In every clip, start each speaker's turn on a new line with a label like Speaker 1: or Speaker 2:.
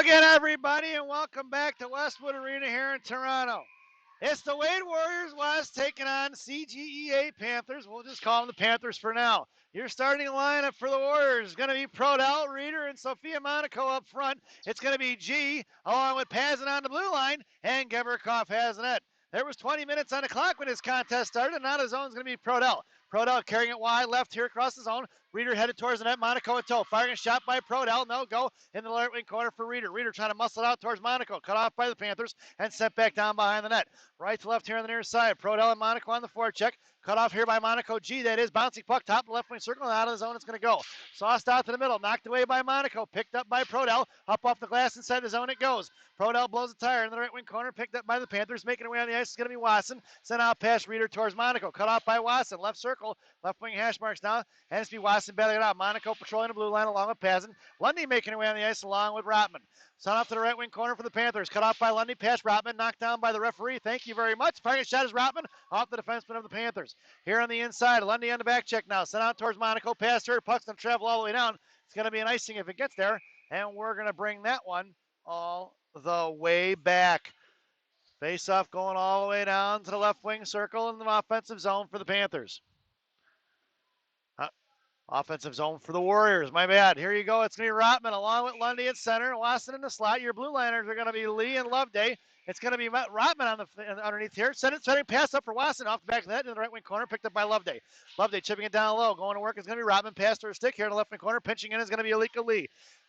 Speaker 1: again, everybody, and welcome back to Westwood Arena here in Toronto. It's the Wade Warriors West taking on CGEA Panthers. We'll just call them the Panthers for now. Your starting lineup for the Warriors is going to be Prodell, Reeder, and Sophia Monaco up front. It's going to be G, along with Pazin on the blue line, and Geberkoff has the net. There was 20 minutes on the clock when this contest started, and now the zone is going to be Prodell. Prodell carrying it wide left here across the zone. Reeder headed towards the net. Monaco in tow. Firing a shot by Prodell. No go in the right wing corner for Reeder. Reeder trying to muscle it out towards Monaco. Cut off by the Panthers and sent back down behind the net. Right to left here on the near side. Prodell and Monaco on the forecheck. Cut off here by Monaco G. That is bouncing puck top left wing circle and out of the zone it's going to go. Sauced out to the middle. Knocked away by Monaco. Picked up by Prodell. Up off the glass inside the zone it goes. Prodell blows a tire in the right wing corner. Picked up by the Panthers. Making away on the ice is going to be Watson. Sent out past Reeder towards Monaco. Cut off by Watson. Left circle. Left wing hash marks now. And it's be Watson battling it out. Monaco patrolling the blue line along with Pazin. Lundy making away on the ice along with Rotman. Sent off to the right wing corner for the Panthers. Cut off by Lundy. Past Rotman. Knocked down by the referee. Thank you very much. Firing shot is Rotman off the defenseman of the Panthers. Here on the inside. Lundy on the back check now. Sent out towards Monaco. Past her. Puck's going to travel all the way down. It's going to be an icing if it gets there. And we're going to bring that one all the way back. Face off going all the way down to the left wing circle in the offensive zone for the Panthers. Offensive zone for the Warriors. My bad. Here you go. It's going to be Rotman along with Lundy at center. Wasson in the slot. Your blue liners are going to be Lee and Loveday. It's going to be Rotman on the underneath here. Setting pass up for Wasson off the back of the net in the right wing corner. Picked up by Loveday. Loveday chipping it down low. Going to work is going to be Rotman. Pass to her stick here in the left wing corner. Pinching in is going to be Alika Lee.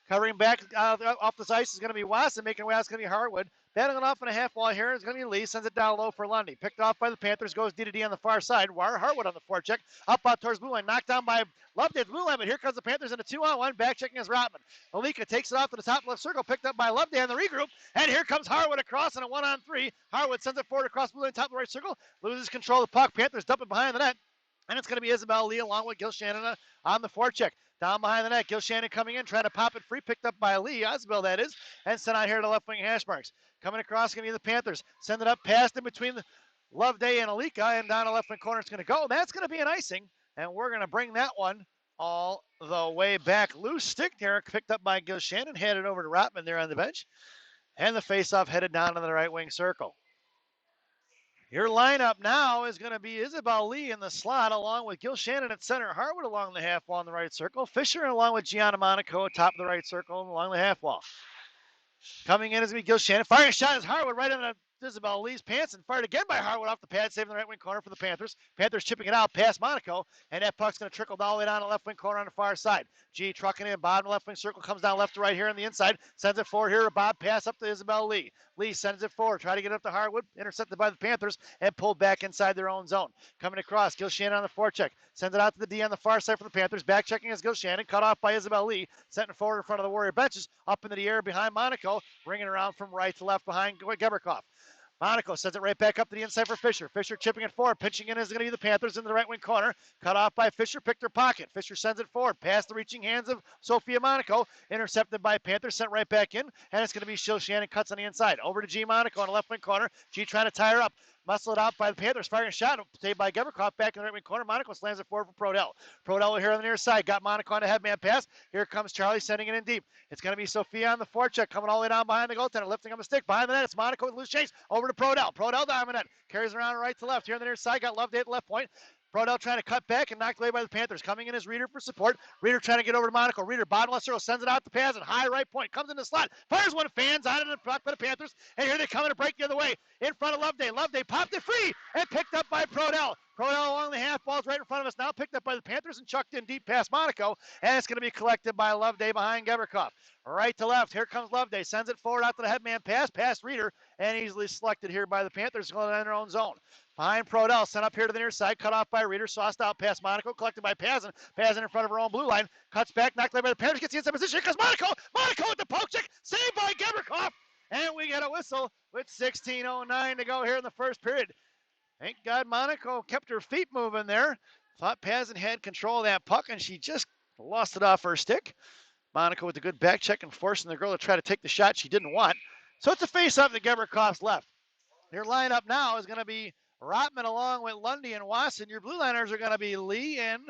Speaker 1: Covering back off this ice is going to be Wasson. Making away, it's going to be Harwood. Battling it off in a half wall here is going to be Lee. Sends it down low for Lundy. Picked off by the Panthers. Goes D to D on the far side. Harwood on the forecheck. Up out towards blue line. Knocked down by Loveday at the blue line. But here comes the Panthers in a 2-on-1. Back checking is Rotman. Alika takes it off to the top left circle. Picked up by Loveday on the regroup. And here comes Harwood across in a 1-on-3. Harwood sends it forward across blue line. Top of the right circle. Loses control of the puck. Panthers dump it behind the net. And it's going to be Isabel Lee along with Gil Shannon on the forecheck. Down behind the net, Gil Shannon coming in, trying to pop it free, picked up by Lee, Isabel that is, and sent out here to left wing hash marks. Coming across, going to be the Panthers. Send it up past in between Loveday and Alika, and down the left wing corner it's going to go. That's going to be an icing, and we're going to bring that one all the way back. Loose stick there, picked up by Gil Shannon, handed over to Rotman there on the bench, and the faceoff headed down to the right wing circle. Your lineup now is going to be Isabel Lee in the slot, along with Gil Shannon at center, Harwood along the half wall in the right circle, Fisher along with Gianna Monaco atop of the right circle and along the half wall. Coming in is going to be Gil Shannon. Firing a shot is Harwood right into Isabel Lee's pants and fired again by Harwood off the pad, saving the right wing corner for the Panthers. Panthers chipping it out past Monaco, and that puck's going to trickle all the way down the left wing corner on the far side. G trucking in, bottom left wing circle, comes down left to right here on the inside, sends it forward here. Bob pass up to Isabel Lee. Lee sends it forward, try to get up to Harwood, intercepted by the Panthers, and pulled back inside their own zone. Coming across, Gil Shannon on the forecheck, sends it out to the D on the far side for the Panthers. Back checking is Gil Shannon, cut off by Isabel Lee, sent it forward in front of the Warrior benches, up into the air behind Monaco, ringing around from right to left behind Geberkoff. Monaco sends it right back up to the inside for Fisher. Fisher chipping it forward. Pitching in is going to be the Panthers in the right wing corner. Cut off by Fisher. Picked her pocket. Fisher sends it forward. Past the reaching hands of Sophia Monaco. Intercepted by Panthers. Sent right back in. And it's going to be Gil Shannon cuts on the inside. Over to G Monaco on the left wing corner. G trying to tie her up. Muscle it out by the Panthers. Firing a shot. Saved by Geberkoff back in the right wing corner. Monaco slams it forward for Prodell. Prodell here on the near side. Got Monaco on a headman pass. Here comes Charlie sending it in deep. It's going to be Sophia on the forecheck. Coming all the way down behind the goaltender. Lifting up a stick. Behind the net. It's Monaco with loose chase. Over to Prodell. Prodell down the net. Carries around right to left. Here on the near side. Got Loveday at the left point. Prodell trying to cut back and knocked away by the Panthers. Coming in is Reeder for support. Reeder trying to get over to Monaco. Reeder, bottom left circle, sends it out to Pazin. High right point. Comes in the slot. Fires one, fans out of the puck by the Panthers. And here they come in to break the other way. In front of Loveday. Loveday popped it free and picked up by Prodell. Prodell along the half, ball's right in front of us now, picked up by the Panthers and chucked in deep past Monaco, and it's going to be collected by Loveday behind Geberkoff. Right to left, here comes Loveday, sends it forward out to the headman pass, past Reeder, and easily selected here by the Panthers, going in their own zone. Behind Prodell, sent up here to the near side, cut off by Reeder, sauced out past Monaco, collected by Pazin. Pazin in front of her own blue line, cuts back, knocked away by the Panthers, gets the inside position, here comes Monaco! Monaco with the poke check, saved by Geberkoff! And we get a whistle with 16:09 to go here in the first period. Thank God Monaco kept her feet moving there. Thought Pazin had control of that puck, and she just lost it off her stick. Monaco with a good back check and forcing the girl to try to take the shot she didn't want. So it's a face-off to Geberkoff's left. Your lineup now is going to be Rotman along with Lundy and Wasson. Your blue liners are going to be Lee and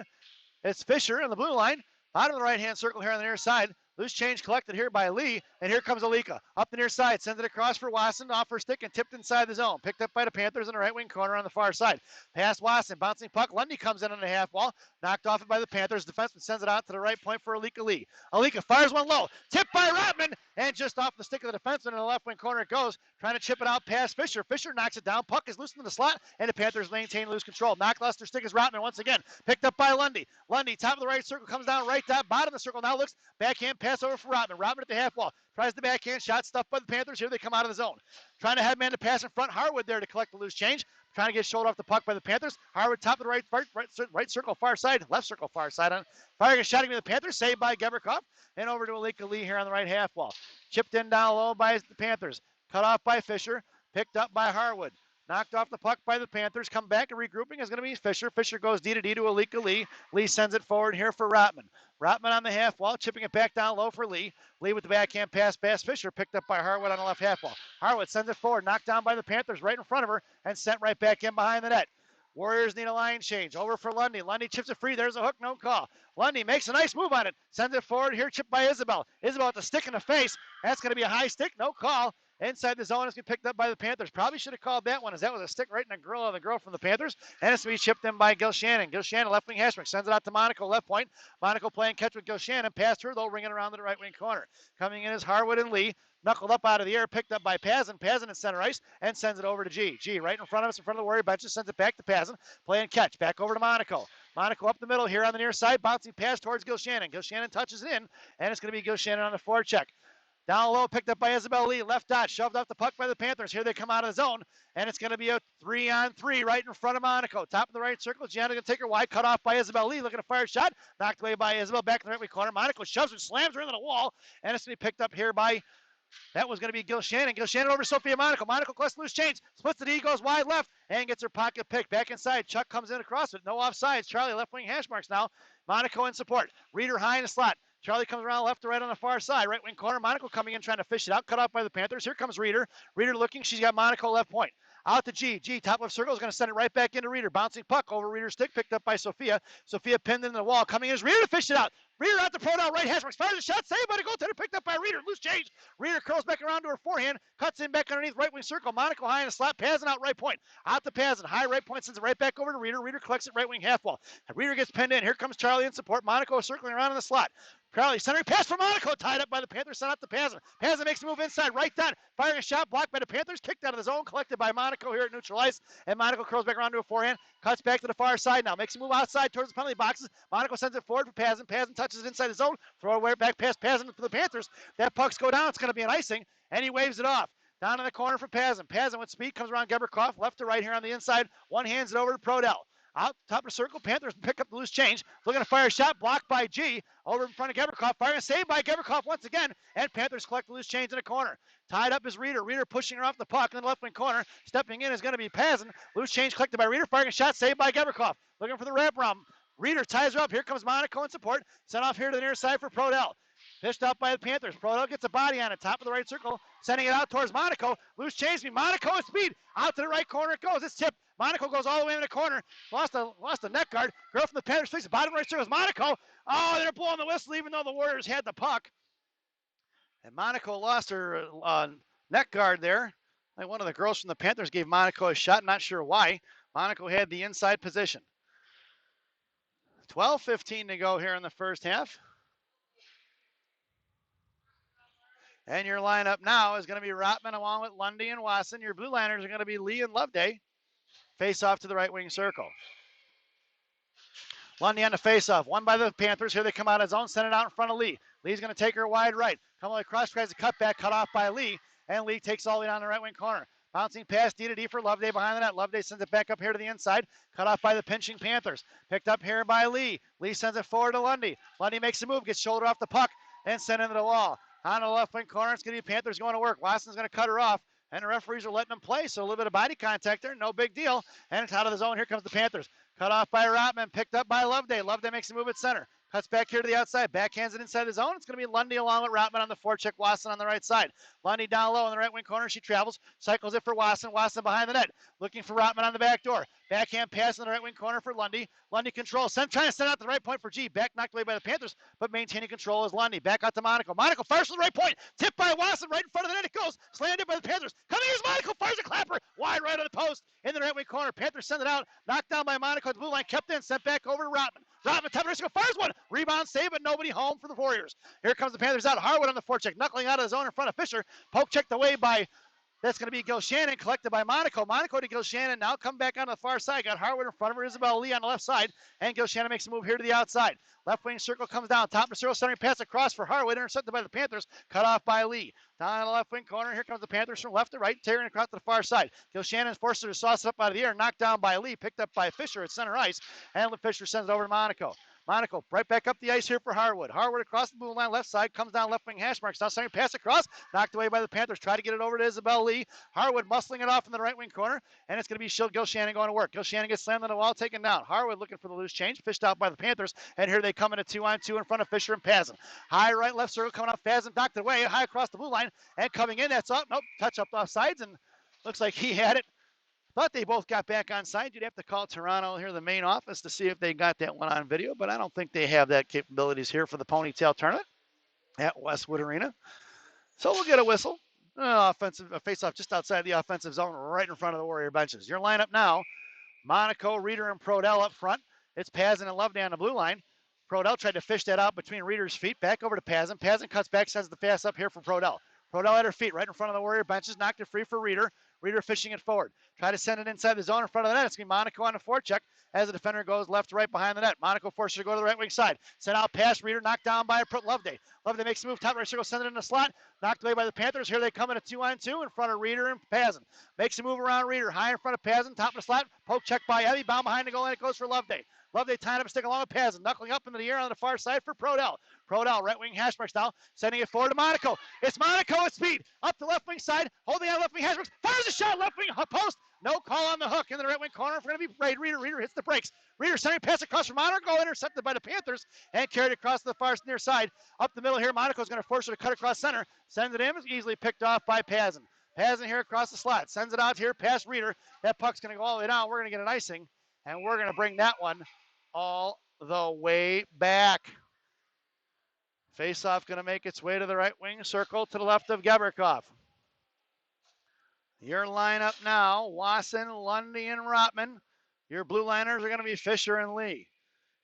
Speaker 1: it's Fisher in the blue line. Bottom of the right-hand circle here on the near side. Loose change collected here by Lee, and here comes Alika. Up the near side, sends it across for Wasson, off her stick and tipped inside the zone. Picked up by the Panthers in the right wing corner on the far side. Past Wasson, bouncing puck. Lundy comes in on the half wall, knocked off it by the Panthers. Defenseman sends it out to the right point for Alika Lee. Alika fires one low, tipped by Rotman, and just off the stick of the defenseman in the left wing corner it goes, trying to chip it out past Fisher. Fisher knocks it down, puck is loose in the slot, and the Panthers maintain loose control. Knockluster stick is Rotman once again, picked up by Lundy. Lundy, top of the right circle, comes down right down, bottom of the circle, now looks, backhand pass over for Rotman. Rotman at the half wall, tries the backhand shot, stuffed by the Panthers. Here they come out of the zone. Trying to headman the pass in front, Harwood there to collect the loose change. Trying to get shoulder off the puck by the Panthers. Harwood top of the right circle, far side, left circle, far side. Firing a shot at the Panthers, saved by Geberkov. And over to Alika Lee here on the right half wall. Chipped in down low by the Panthers. Cut off by Fisher. Picked up by Harwood. Knocked off the puck by the Panthers. Come back and regrouping is going to be Fisher. Fisher goes D to D to Alika Lee. Lee sends it forward here for Rotman. Rotman on the half wall, chipping it back down low for Lee. Lee with the backhand pass past Fisher, picked up by Harwood on the left half wall. Harwood sends it forward, knocked down by the Panthers right in front of her, and sent right back in behind the net. Warriors need a line change. Over for Lundy. Lundy chips it free. There's a hook, no call. Lundy makes a nice move on it. Sends it forward here, chipped by Isabel. Isabel with the stick in the face. That's going to be a high stick, no call. Inside the zone, it's going to be picked up by the Panthers. Probably should have called that one, as that was a stick right in the grill of the girl from the Panthers. And it's going to be chipped in by Gil Shannon. Gil Shannon, left wing hash mark, sends it out to Monaco, left point. Monaco playing catch with Gil Shannon. Past her, though, ringing around to the right wing corner. Coming in is Harwood and Lee. Knuckled up out of the air, picked up by Pazin. Pazin in center ice, and sends it over to G. G right in front of us, in front of the Warrior benches, sends it back to Pazin. Playing catch, back over to Monaco. Monaco up the middle here on the near side, bouncing pass towards Gil Shannon. Gil Shannon touches it in, and it's going to be Gil Shannon on the forecheck. Down low, picked up by Isabel Lee. Left dot, shoved off the puck by the Panthers. Here they come out of the zone, and it's going to be a 3-on-3 right in front of Monaco. Top of the right circle, Gianna going to take her wide, cut off by Isabel Lee. Looking to fire a shot, knocked away by Isabel, back in the right wing corner. Monaco shoves her, slams her into the wall, and it's going to be picked up here by, that was going to be Gil Shannon. Gil Shannon over to Sophia Monaco. Monaco collects loose change, splits the D, goes wide left, and gets her pocket picked. Back inside, Chuck comes in across it. No offsides. Charlie left wing hash marks now. Monaco in support. Reader high in the slot. Charlie comes around left to right on the far side, right wing corner. Monaco coming in, trying to fish it out, cut off by the Panthers. Here comes Reader. Reader looking, she's got Monaco left point. Out to G. G, top left circle, is going to send it right back into Reader. Bouncing puck over Reader's stick, picked up by Sophia. Sophia pinned into the wall. Coming in is Reader to fish it out. Reader out the pro down right hash marks, fires a shot, saved by the goaltender, picked up by Reader. Loose change. Reader curls back around to her forehand, cuts in back underneath right wing circle. Monaco high in a slot, Pazin out right point. Out to Pazin, high right point, sends it right back over to Reader. Reader collects it right wing half wall. Reader gets pinned in. Here comes Charlie in support. Monaco circling around in the slot. Charlie centering pass for Monaco, tied up by the Panthers, sent out to Pazin. Pazin makes a move inside, right down, firing a shot, blocked by the Panthers, kicked out of the zone, collected by Monaco here at neutral ice, and Monaco curls back around to a forehand, cuts back to the far side now, makes a move outside towards the penalty boxes. Monaco sends it forward for Pazin. Pazin touches it inside the zone, throw it away back past Pazin for the Panthers. That puck's go down, it's going to be an icing, and he waves it off. Down in the corner for Pazin. Pazin with speed comes around Geberkov, left to right here on the inside. One hands it over to Prodell. Out top of the circle, Panthers pick up the loose change. Looking to fire a shot, blocked by G. Over in front of Geberkov, firing a save by Geberkov once again. And Panthers collect the loose change in the corner. Tied up is Reader. Reader pushing her off the puck in the left wing corner. Stepping in is going to be Pazin. Loose change collected by Reader, firing a shot, saved by Geberkov. Looking for the wraparound. Reader ties her up. Here comes Monaco in support. Sent off here to the near side for Prodell. Fished out by the Panthers. Prodell gets a body on it. Top of the right circle. Sending it out towards Monaco. Loose change. Monaco with speed. Out to the right corner it goes. It's tipped. Monaco goes all the way in the corner. Lost a net guard. Girl from the Panthers fixes the bottom right circle is Monaco. Oh, they're blowing the whistle even though the Warriors had the puck. And Monaco lost her net guard there. Like one of the girls from the Panthers gave Monaco a shot. Not sure why. Monaco had the inside position. 12:15 to go here in the first half. And your lineup now is going to be Rotman along with Lundy and Wasson. Your blue liners are going to be Lee and Loveday. Face off to the right wing circle. Lundy on the face off. One by the Panthers. Here they come out of zone. Send it out in front of Lee. Lee's going to take her wide right. Come all the way across. Tries a cutback. Cut off by Lee. And Lee takes all the way down the right wing corner. Bouncing pass D to D for Loveday behind the net. Loveday sends it back up here to the inside. Cut off by the pinching Panthers. Picked up here by Lee. Lee sends it forward to Lundy. Lundy makes a move. Gets shoulder off the puck. And sent into the wall. On the left wing corner, it's going to be Panthers going to work. Watson's going to cut her off, and the referees are letting them play, so a little bit of body contact there, no big deal. And it's out of the zone. Here comes the Panthers. Cut off by Rotman, picked up by Loveday. Loveday makes a move at center. Cuts back here to the outside. Backhands it inside the zone. It's going to be Lundy along with Rotman on the forecheck. Wasson on the right side. Lundy down low in the right wing corner. She travels. Cycles it for Wasson. Wasson behind the net. Looking for Rotman on the back door. Backhand pass in the right wing corner for Lundy. Lundy controls. Trying to send out the right point for G. Back knocked away by the Panthers, but maintaining control is Lundy. Back out to Monaco. Monaco fires from the right point. Tipped by Wasson right in front of the net. It goes. Slammed in by the Panthers. Coming is Monaco. Fires a clapper. Wide right on the post. In the right wing corner. Panthers send it out. Knocked down by Monaco at the blue line. Kept in. Sent back over to Rotman. Rotman, top of the fires one. Rebound save, but nobody home for the Warriors. Here comes the Panthers out. Harwood on the forecheck. Knuckling out of the zone in front of Fisher. Poke checked away by, that's going to be Gil Shannon, collected by Monaco. Monaco to Gil Shannon. Now come back on the far side. Got Harwood in front of her. Isabel Lee on the left side. And Gil Shannon makes a move here to the outside. Left wing circle comes down. Top of the circle, centering pass across for Harwood. Intercepted by the Panthers. Cut off by Lee. Down in the left wing corner. Here comes the Panthers from left to right. Tearing across to the far side. Gil Shannon forces her to sauce it up out of the air. Knocked down by Lee. Picked up by Fisher at center ice. And Fisher sends it over to Monaco. Monaco right back up the ice here for Harwood. Harwood across the blue line left side, comes down left wing hash marks. Now centering pass across, knocked away by the Panthers. Try to get it over to Isabel Lee. Harwood muscling it off in the right wing corner, and it's going to be Gil Shannon going to work. Gil Shannon gets slammed on the wall, taken down. Harwood looking for the loose change, fished out by the Panthers, and here they come in a 2-on-2 in front of Fisher and Pazin. High right left circle coming up, Pazin knocked it away, high across the blue line, and coming in, that's up. Nope, touch up off sides, and looks like he had it. Thought they both got back on side. You'd have to call Toronto here, the main office, to see if they got that one on video, but I don't think they have that capabilities here for the Ponytail tournament at Westwood Arena. So we'll get a whistle. Offensive face-off just outside the offensive zone, right in front of the Warrior benches. Your lineup now, Monaco, Reeder, and Prodell up front. It's Pazin and Loveday on the blue line. Prodell tried to fish that out between Reeder's feet. Back over to Pazin. Pazin cuts back, sends the pass up here for Prodell. Prodell at her feet, right in front of the Warrior benches. Knocked it free for Reeder. Reeder fishing it forward. Try to send it inside the zone in front of the net. It's going to be Monaco on the forecheck as the defender goes left to right behind the net. Monaco forces her to go to the right wing side. Sent out past Reeder, knocked down by Loveday. Loveday makes a move, top right circle, sends it in the slot. Knocked away by the Panthers. Here they come in a 2-on-2 in front of Reeder and Pazin. Makes a move around Reeder, high in front of Pazin, top of the slot. Poke check by Evie, bound behind the goal, and it goes for Loveday. Loveday tying up a stick along with Pazin, knuckling up into the air on the far side for Prodell. Prodell, right wing hash marks now, sending it forward to Monaco. It's Monaco at speed, up the left wing side, holding on left wing hash marks, fires a shot, left wing post. No call on the hook in the right wing corner. It's going to be Reeder. Reeder hits the brakes. Reeder sending pass across from Monaco, intercepted by the Panthers, and carried across to the far near side. Up the middle here, Monaco's going to force her to cut across center. Sends it in, it's easily picked off by Pazin. Pazin here across the slot, sends it out here past Reeder. That puck's going to go all the way down. We're going to get an icing, and we're going to bring that one all the way back. Face-off going to make its way to the right wing circle to the left of Geberkov. Your lineup now, Wasson, Lundy, and Rotman. Your blue liners are going to be Fisher and Lee.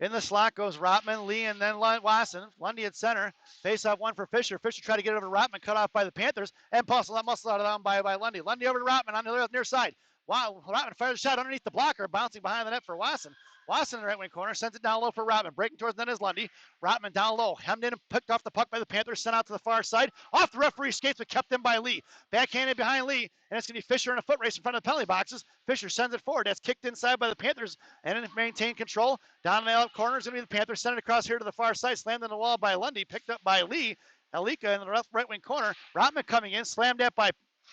Speaker 1: In the slot goes Rotman, Lee, and then Wasson. Lundy at center. Face-off one for Fisher. Fisher tried to get over to Rotman, cut off by the Panthers, and muscle out of down by Lundy. Lundy over to Rotman on the near side. Wow, Rotman fires a shot underneath the blocker, bouncing behind the net for Wasson. Wasson in the right wing corner, sends it down low for Rotman. Breaking towards the net is Lundy. Rotman down low, hemmed in and picked off the puck by the Panthers, sent out to the far side. Off the referee skates, but kept in by Lee. Backhanded behind Lee, and it's going to be Fisher in a foot race in front of the penalty boxes. Fisher sends it forward. That's kicked inside by the Panthers, and maintain control. Down in the left corner is going to be the Panthers. Sent it across here to the far side, slammed in the wall by Lundy, picked up by Lee. Alika in the right wing corner. Rotman coming in, slammed at by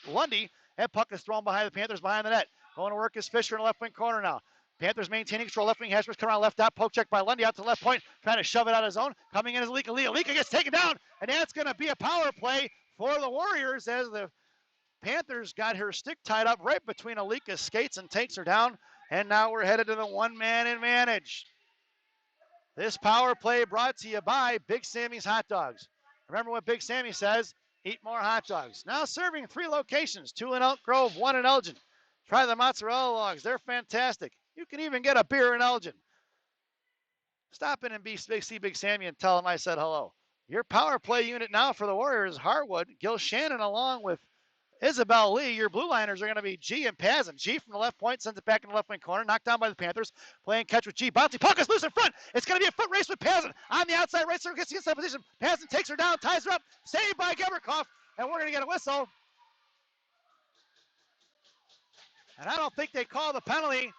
Speaker 1: Lundy, and puck is thrown behind the Panthers behind the net. Going to work is Fisher in the left wing corner now. Panthers maintaining control. Left wing hash marks come around left out. Poke check by Lundy out to left point. Trying to shove it out of zone. Coming in is Alika. Alika gets taken down. And that's going to be a power play for the Warriors as the Panthers got her stick tied up right between Alika's skates and takes her down. And now we're headed to the one-man advantage. This power play brought to you by Big Sammy's Hot Dogs. Remember what Big Sammy says, eat more hot dogs. Now serving 3 locations, 2 in Elk Grove, 1 in Elgin. Try the mozzarella logs. They're fantastic. You can even get a beer in Elgin. Stop in and see Big Sammy and tell him I said hello. Your power play unit now for the Warriors, Harwood, Gil Shannon along with Isabel Lee. Your blue liners are going to be G and Pazin. G from the left point sends it back in the left wing corner. Knocked down by the Panthers. Playing catch with G. Bouncing puck is loose in front. It's going to be a foot race with Pazin. On the outside right circle, gets the inside position. Pazin takes her down, ties her up. Saved by Geberkov. And we're going to get a whistle. And I don't think they call the penalty.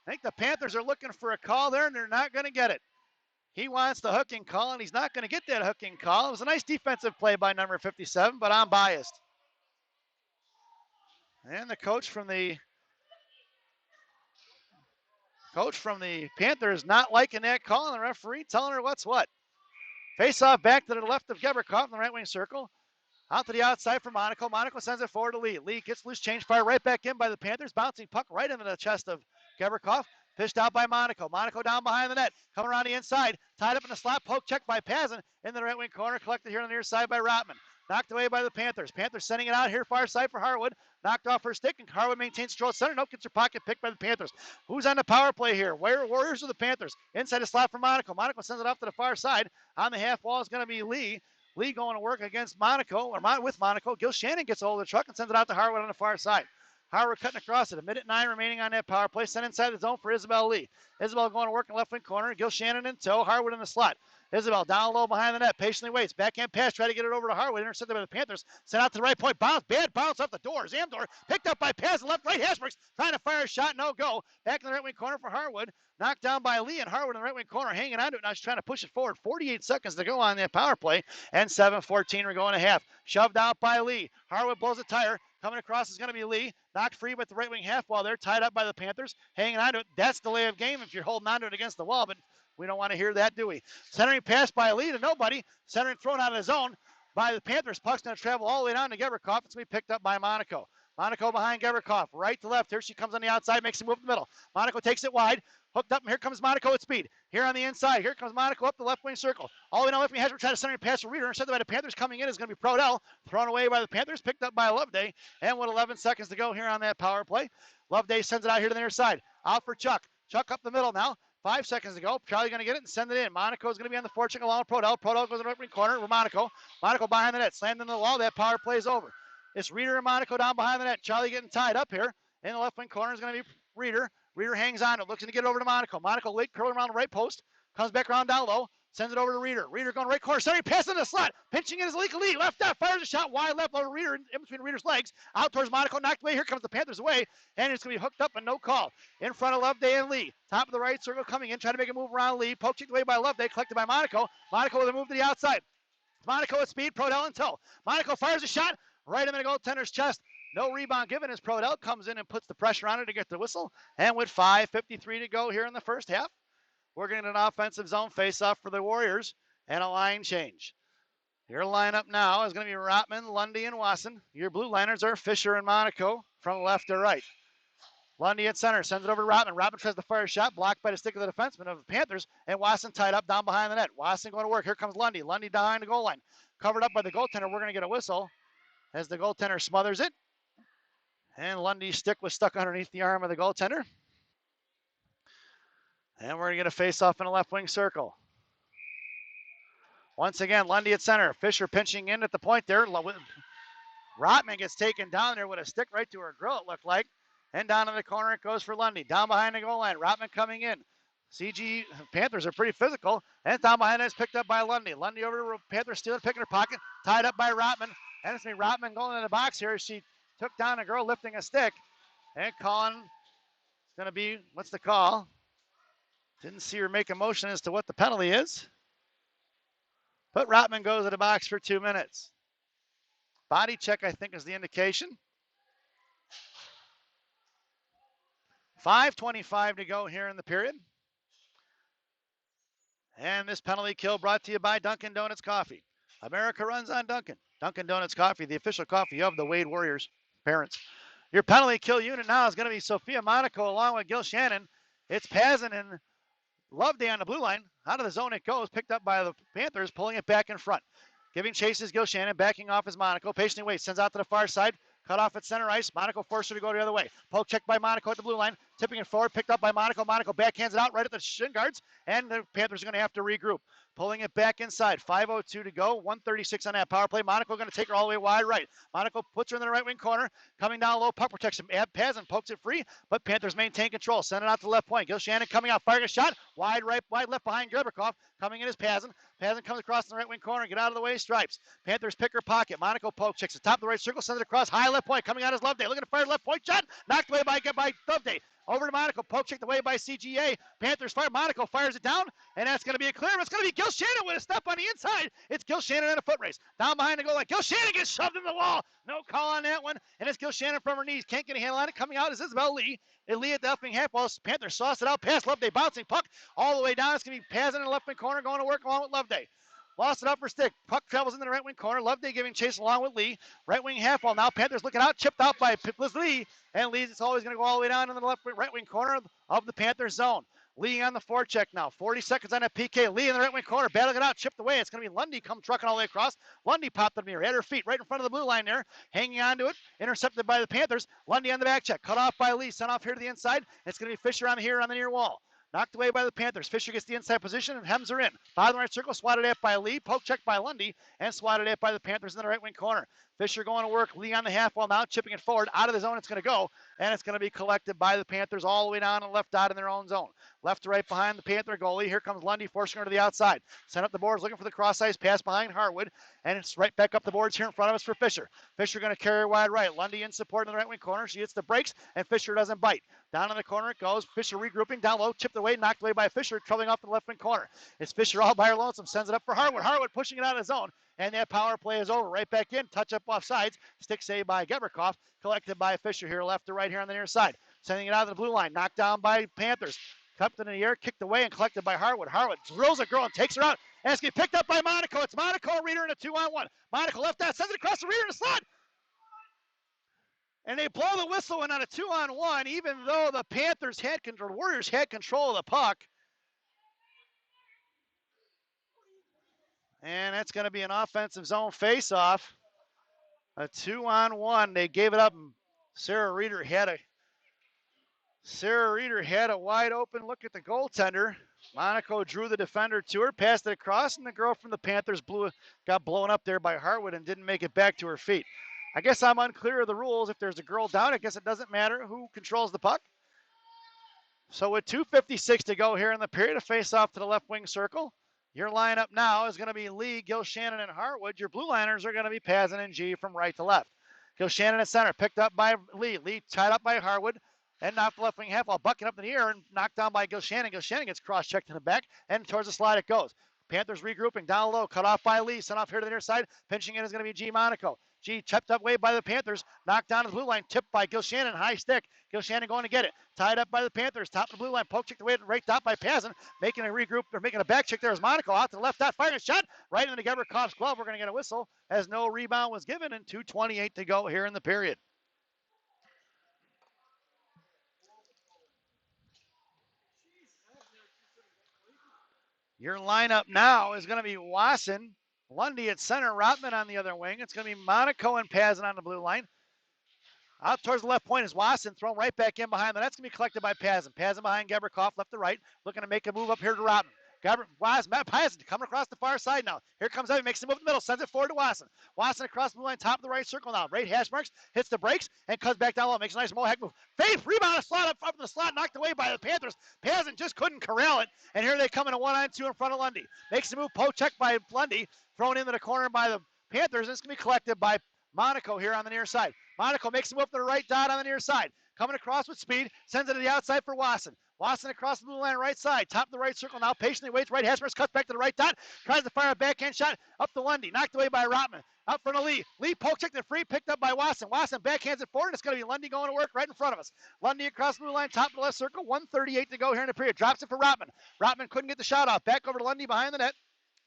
Speaker 1: I think the Panthers are looking for a call there, and they're not going to get it. He wants the hooking call, and he's not going to get that hooking call. It was a nice defensive play by number 57, but I'm biased. And the coach from the Panthers not liking that call, and the referee telling her what's what. Face off back to the left of Geberkoff in the right wing circle. Out to the outside for Monaco. Monaco sends it forward to Lee. Lee gets loose, change fire right back in by the Panthers. Bouncing puck right into the chest of Geberkoff. Fished out by Monaco. Monaco down behind the net. Coming around the inside. Tied up in the slot. Poke check by Pazin. In the right wing corner. Collected here on the near side by Rotman. Knocked away by the Panthers. Panthers sending it out here far side for Harwood. Knocked off her stick, and Harwood maintains control at center. Nope, gets her pocket picked by the Panthers. Who's on the power play here? Warriors or the Panthers? Inside the slot for Monaco. Monaco sends it off to the far side. On the half wall is going to be Lee. Lee going to work against Monaco, or with Monaco. Gil Shannon gets a hold of the truck and sends it out to Harwood on the far side. Harwood cutting across it. 1:09 remaining on that power play. Sent inside the zone for Isabel Lee. Isabel going to work in left wing corner. Gil Shannon in tow. Harwood in the slot. Isabel down low behind the net. Patiently waits. Backhand pass. Try to get it over to Harwood. Intercepted by the Panthers. Sent out to the right point. Bounce. Bad bounce off the door. Zamdor picked up by Paz. Left right. Hashbrooks trying to fire a shot. No go. Back in the right wing corner for Harwood. Knocked down by Lee, and Harwood in the right wing corner hanging on to it. Now she's trying to push it forward. 48 seconds to go on that power play. And 7:14 we're going to half. Shoved out by Lee. Harwood blows a tire. Coming across is going to be Lee. Knocked free with the right wing half wall there. Tied up by the Panthers. Hanging on to it. That's delay of game if you're holding on to it against the wall. But we don't want to hear that, do we? Centering pass by Lee to nobody. Centering thrown out of the zone by the Panthers. Puck's going to travel all the way down to Geberkoff. It's going to be picked up by Monaco. Monaco behind Geberkoff. Right to left. Here she comes on the outside. Makes a move in the middle. Monaco takes it wide. Hooked up, and here comes Monaco at speed. Here on the inside. Here comes Monaco up the left wing circle. All the way down left wing. Has trying to center pass for Reader. Intercepted by the Panthers. Coming in is going to be Prodell. Thrown away by the Panthers. Picked up by Loveday. And with 11 seconds to go here on that power play. Loveday sends it out here to the near side. Out for Chuck. Chuck up the middle now. 5 seconds to go. Charlie going to get it and send it in. Monaco's going to be on the forecheck along with Prodell. Prodell goes in the right wing corner with Monaco. Monaco behind the net. Slammed into the wall. That power play is over. It's Reader and Monaco down behind the net. Charlie getting tied up here. In the left wing corner is going to be Reader. Reader hangs on. It looks to get it over to Monaco. Monaco late curling around the right post. Comes back around down low. Sends it over to Reader. Reader going right corner. Centering pass in the slot. Pinching in his Lee. Left out. Fires a shot wide left over Reader in between Reader's legs. Out towards Monaco. Knocked away. Here comes the Panthers away. And it's going to be hooked up and no call. In front of Loveday and Lee. Top of the right circle coming in. Trying to make a move around Lee. Poke checked away by Loveday. Collected by Monaco. Monaco with a move to the outside. Monaco at speed. Prodell in tow. Monaco fires a shot. Right in the goaltender's chest. No rebound given as Prodell comes in and puts the pressure on it to get the whistle. And with 5:53 to go here in the first half, we're getting an offensive zone face-off for the Warriors and a line change. Your lineup now is going to be Rotman, Lundy, and Wasson. Your blue liners are Fisher and Monaco from left to right. Lundy at center, sends it over to Rotman. Rotman tries to fire a shot, blocked by the stick of the defenseman of the Panthers, and Wasson tied up down behind the net. Wasson going to work. Here comes Lundy. Lundy behind the goal line. Covered up by the goaltender. We're going to get a whistle as the goaltender smothers it. And Lundy's stick was stuck underneath the arm of the goaltender. And we're going to get a face-off in a left wing circle. Once again, Lundy at center. Fisher pinching in at the point there. Rotman gets taken down there with a stick right to her grill, it looked like. And down in the corner it goes for Lundy. Down behind the goal line. Rotman coming in. CG Panthers are pretty physical. And down behind it is picked up by Lundy. Lundy over to Panthers, stealing, picking her pocket. Tied up by Rotman. And it's going to be Rotman going in the box here. She took down a girl lifting a stick. And calling, it's going to be, what's the call? Didn't see her make a motion as to what the penalty is. But Rotman goes to the box for 2 minutes. Body check, I think, is the indication. 5:25 to go here in the period. And this penalty kill brought to you by Dunkin' Donuts Coffee. America runs on Dunkin'. Dunkin' Donuts Coffee, the official coffee of the Wade Warriors parents. Your penalty kill unit now is going to be Sophia Monaco along with Gil Shannon. It's Pazin and Loveday on the blue line. Out of the zone it goes, picked up by the Panthers, pulling it back in front. Giving chase is Gil Shannon, backing off is Monaco. Patiently waits, sends out to the far side. Cut off at center ice. Monaco forced her to go the other way. Poke checked by Monaco at the blue line. Tipping it forward, picked up by Monaco. Monaco backhands it out right at the shin guards. And the Panthers are going to have to regroup. Pulling it back inside. 5:02 to go. 136 on that power play. Monaco going to take her all the way wide right. Monaco puts her in the right wing corner. Coming down low. Puck protection. Pazin pokes it free. But Panthers maintain control. Send it out to the left point. Gil Shannon coming out. Firing a shot. Wide right, wide left behind Geberkoff. Coming in is Pazin. Pazin comes across in the right wing corner. Get out of the way. Stripes. Panthers pick her pocket. Monaco poke checks the top of the right circle. Sends it across. High left point. Coming out is Loveday. Looking to fire left point shot. Knocked away by Loveday. Over to Monaco. Poke checked away by CGEA. Panthers fire. Monaco fires it down. And that's going to be a clear. It's going to be Gil Shannon with a step on the inside. It's Gil Shannon in a foot race. Down behind the goal line. Gil Shannon gets shoved in the wall. No call on that one. And it's Gil Shannon from her knees. Can't get a handle on it. Coming out is Isabel Lee. And Lee at the left wing half wall. Panthers sauce it out past Loveday. Bouncing puck all the way down. It's going to be Pazin in the left wing corner going to work along with Loveday. Lost it up for stick. Puck travels into the right wing corner. Loveday giving chase along with Lee. Right wing half wall. Now Panthers looking out. Chipped out by Lee. And Lee's it's always going to go all the way down in the right wing corner of the Panthers zone. Lee on the forecheck now. 40 seconds on that PK. Lee in the right wing corner. Battling it out. Chipped away. It's going to be Lundy come trucking all the way across. Lundy popped the mirror. At her feet right in front of the blue line there. Hanging on to it. Intercepted by the Panthers. Lundy on the back check. Cut off by Lee. Sent off here to the inside. It's going to be Fisher on here on the near wall. Knocked away by the Panthers. Fisher gets the inside position and hems her in. Bottom right circle, swatted at by Lee. Poke check by Lundy and swatted at by the Panthers in the right wing corner. Fisher going to work. Lee on the half wall now, chipping it forward. Out of the zone it's going to go, and it's going to be collected by the Panthers all the way down and left dot in their own zone. Left to right behind the Panther goalie. Here comes Lundy forcing her to the outside. Sent up the boards looking for the cross ice pass behind Harwood, and it's right back up the boards here in front of us for Fisher. Fisher going to carry wide right. Lundy in support in the right wing corner. She hits the brakes, and Fisher doesn't bite. Down in the corner it goes. Fisher regrouping down low, chipped away, knocked away by Fisher, troubling off the left wing corner. It's Fisher all by her lonesome, sends it up for Harwood. Harwood pushing it out of his zone, and that power play is over. Right back in, touch up off sides. Stick save by Geberkoff, collected by Fisher here, left to right here on the near side. Sending it out of the blue line, knocked down by Panthers. Cupped in the air, kicked away, and collected by Harwood. Harwood drills a girl and takes her out. And it's getting picked up by Monaco. It's Monaco, Reeder in a 2-on-1. Monaco left that, sends it across the Reeder in the slot. And they blow the whistle in on a 2-on-1, even though the Panthers had control, the Warriors had control of the puck. And that's going to be an offensive zone face-off. A 2-on-1. They gave it up. And Sarah Reeder had a wide open look at the goaltender. Monaco drew the defender to her, passed it across, and the girl from the Panthers got blown up there by Harwood and didn't make it back to her feet. I guess I'm unclear of the rules. If there's a girl down, I guess it doesn't matter who controls the puck. So with 2:56 to go here in the period, a face-off to the left wing circle. Your lineup now is going to be Lee, Gilshannon, and Harwood. Your blue liners are going to be Pazin and G from right to left. Gilshannon at center, picked up by Lee. Lee tied up by Harwood and knocked the left wing half while bucking up in the air and knocked down by Gilshannon. Gilshannon gets cross-checked in the back, and towards the slide it goes. Panthers regrouping down low, cut off by Lee, sent off here to the near side. Pinching in is going to be G. Monaco. G chipped up way by the Panthers, knocked down to the blue line, tipped by Gilshannon, high stick. Gilshannon going to get it. Tied up by the Panthers, top of the blue line, poke checked away right top by Pazin, making a regroup, or making a back check there is Monaco out to the left dot, firing a shot right into Geberkoff's glove. We're going to get a whistle as no rebound was given and 2:28 to go here in the period. Your lineup now is going to be Wasson, Lundy at center, Rotman on the other wing. It's going to be Monaco and Pazin on the blue line. Out towards the left point is Wasson, thrown right back in behind them. That's going to be collected by Pazin. Pazin behind Geberkoff, left to right, looking to make a move up here to Rotman. Pazin coming across the far side now. Here comes Evie, makes the move in the middle, sends it forward to Wasson. Wasson across the blue line, top of the right circle now. Right hash marks, hits the brakes, and comes back down low. Makes a nice mohawk move. Faith, rebound, a slot up in the slot, knocked away by the Panthers. Pazin just couldn't corral it, and here they come in a 1-on-2 in front of Lundy. Makes the move, poke check by Lundy, thrown into the corner by the Panthers. It's going to be collected by Monaco here on the near side. Monaco makes the move to the right dot on the near side. Coming across with speed, sends it to the outside for Wasson. Wasson across the blue line right side, top of the right circle now, patiently waits, right hash marks, cuts back to the right dot, tries to fire a backhand shot up to Lundy, knocked away by Rotman. Out front of Lee. Lee poke checked it free, picked up by Wasson. Wasson backhands it forward, and it's going to be Lundy going to work right in front of us. Lundy across the blue line, top of the left circle, 1:38 to go here in the period. Drops it for Rotman. Rotman couldn't get the shot off. Back over to Lundy behind the net.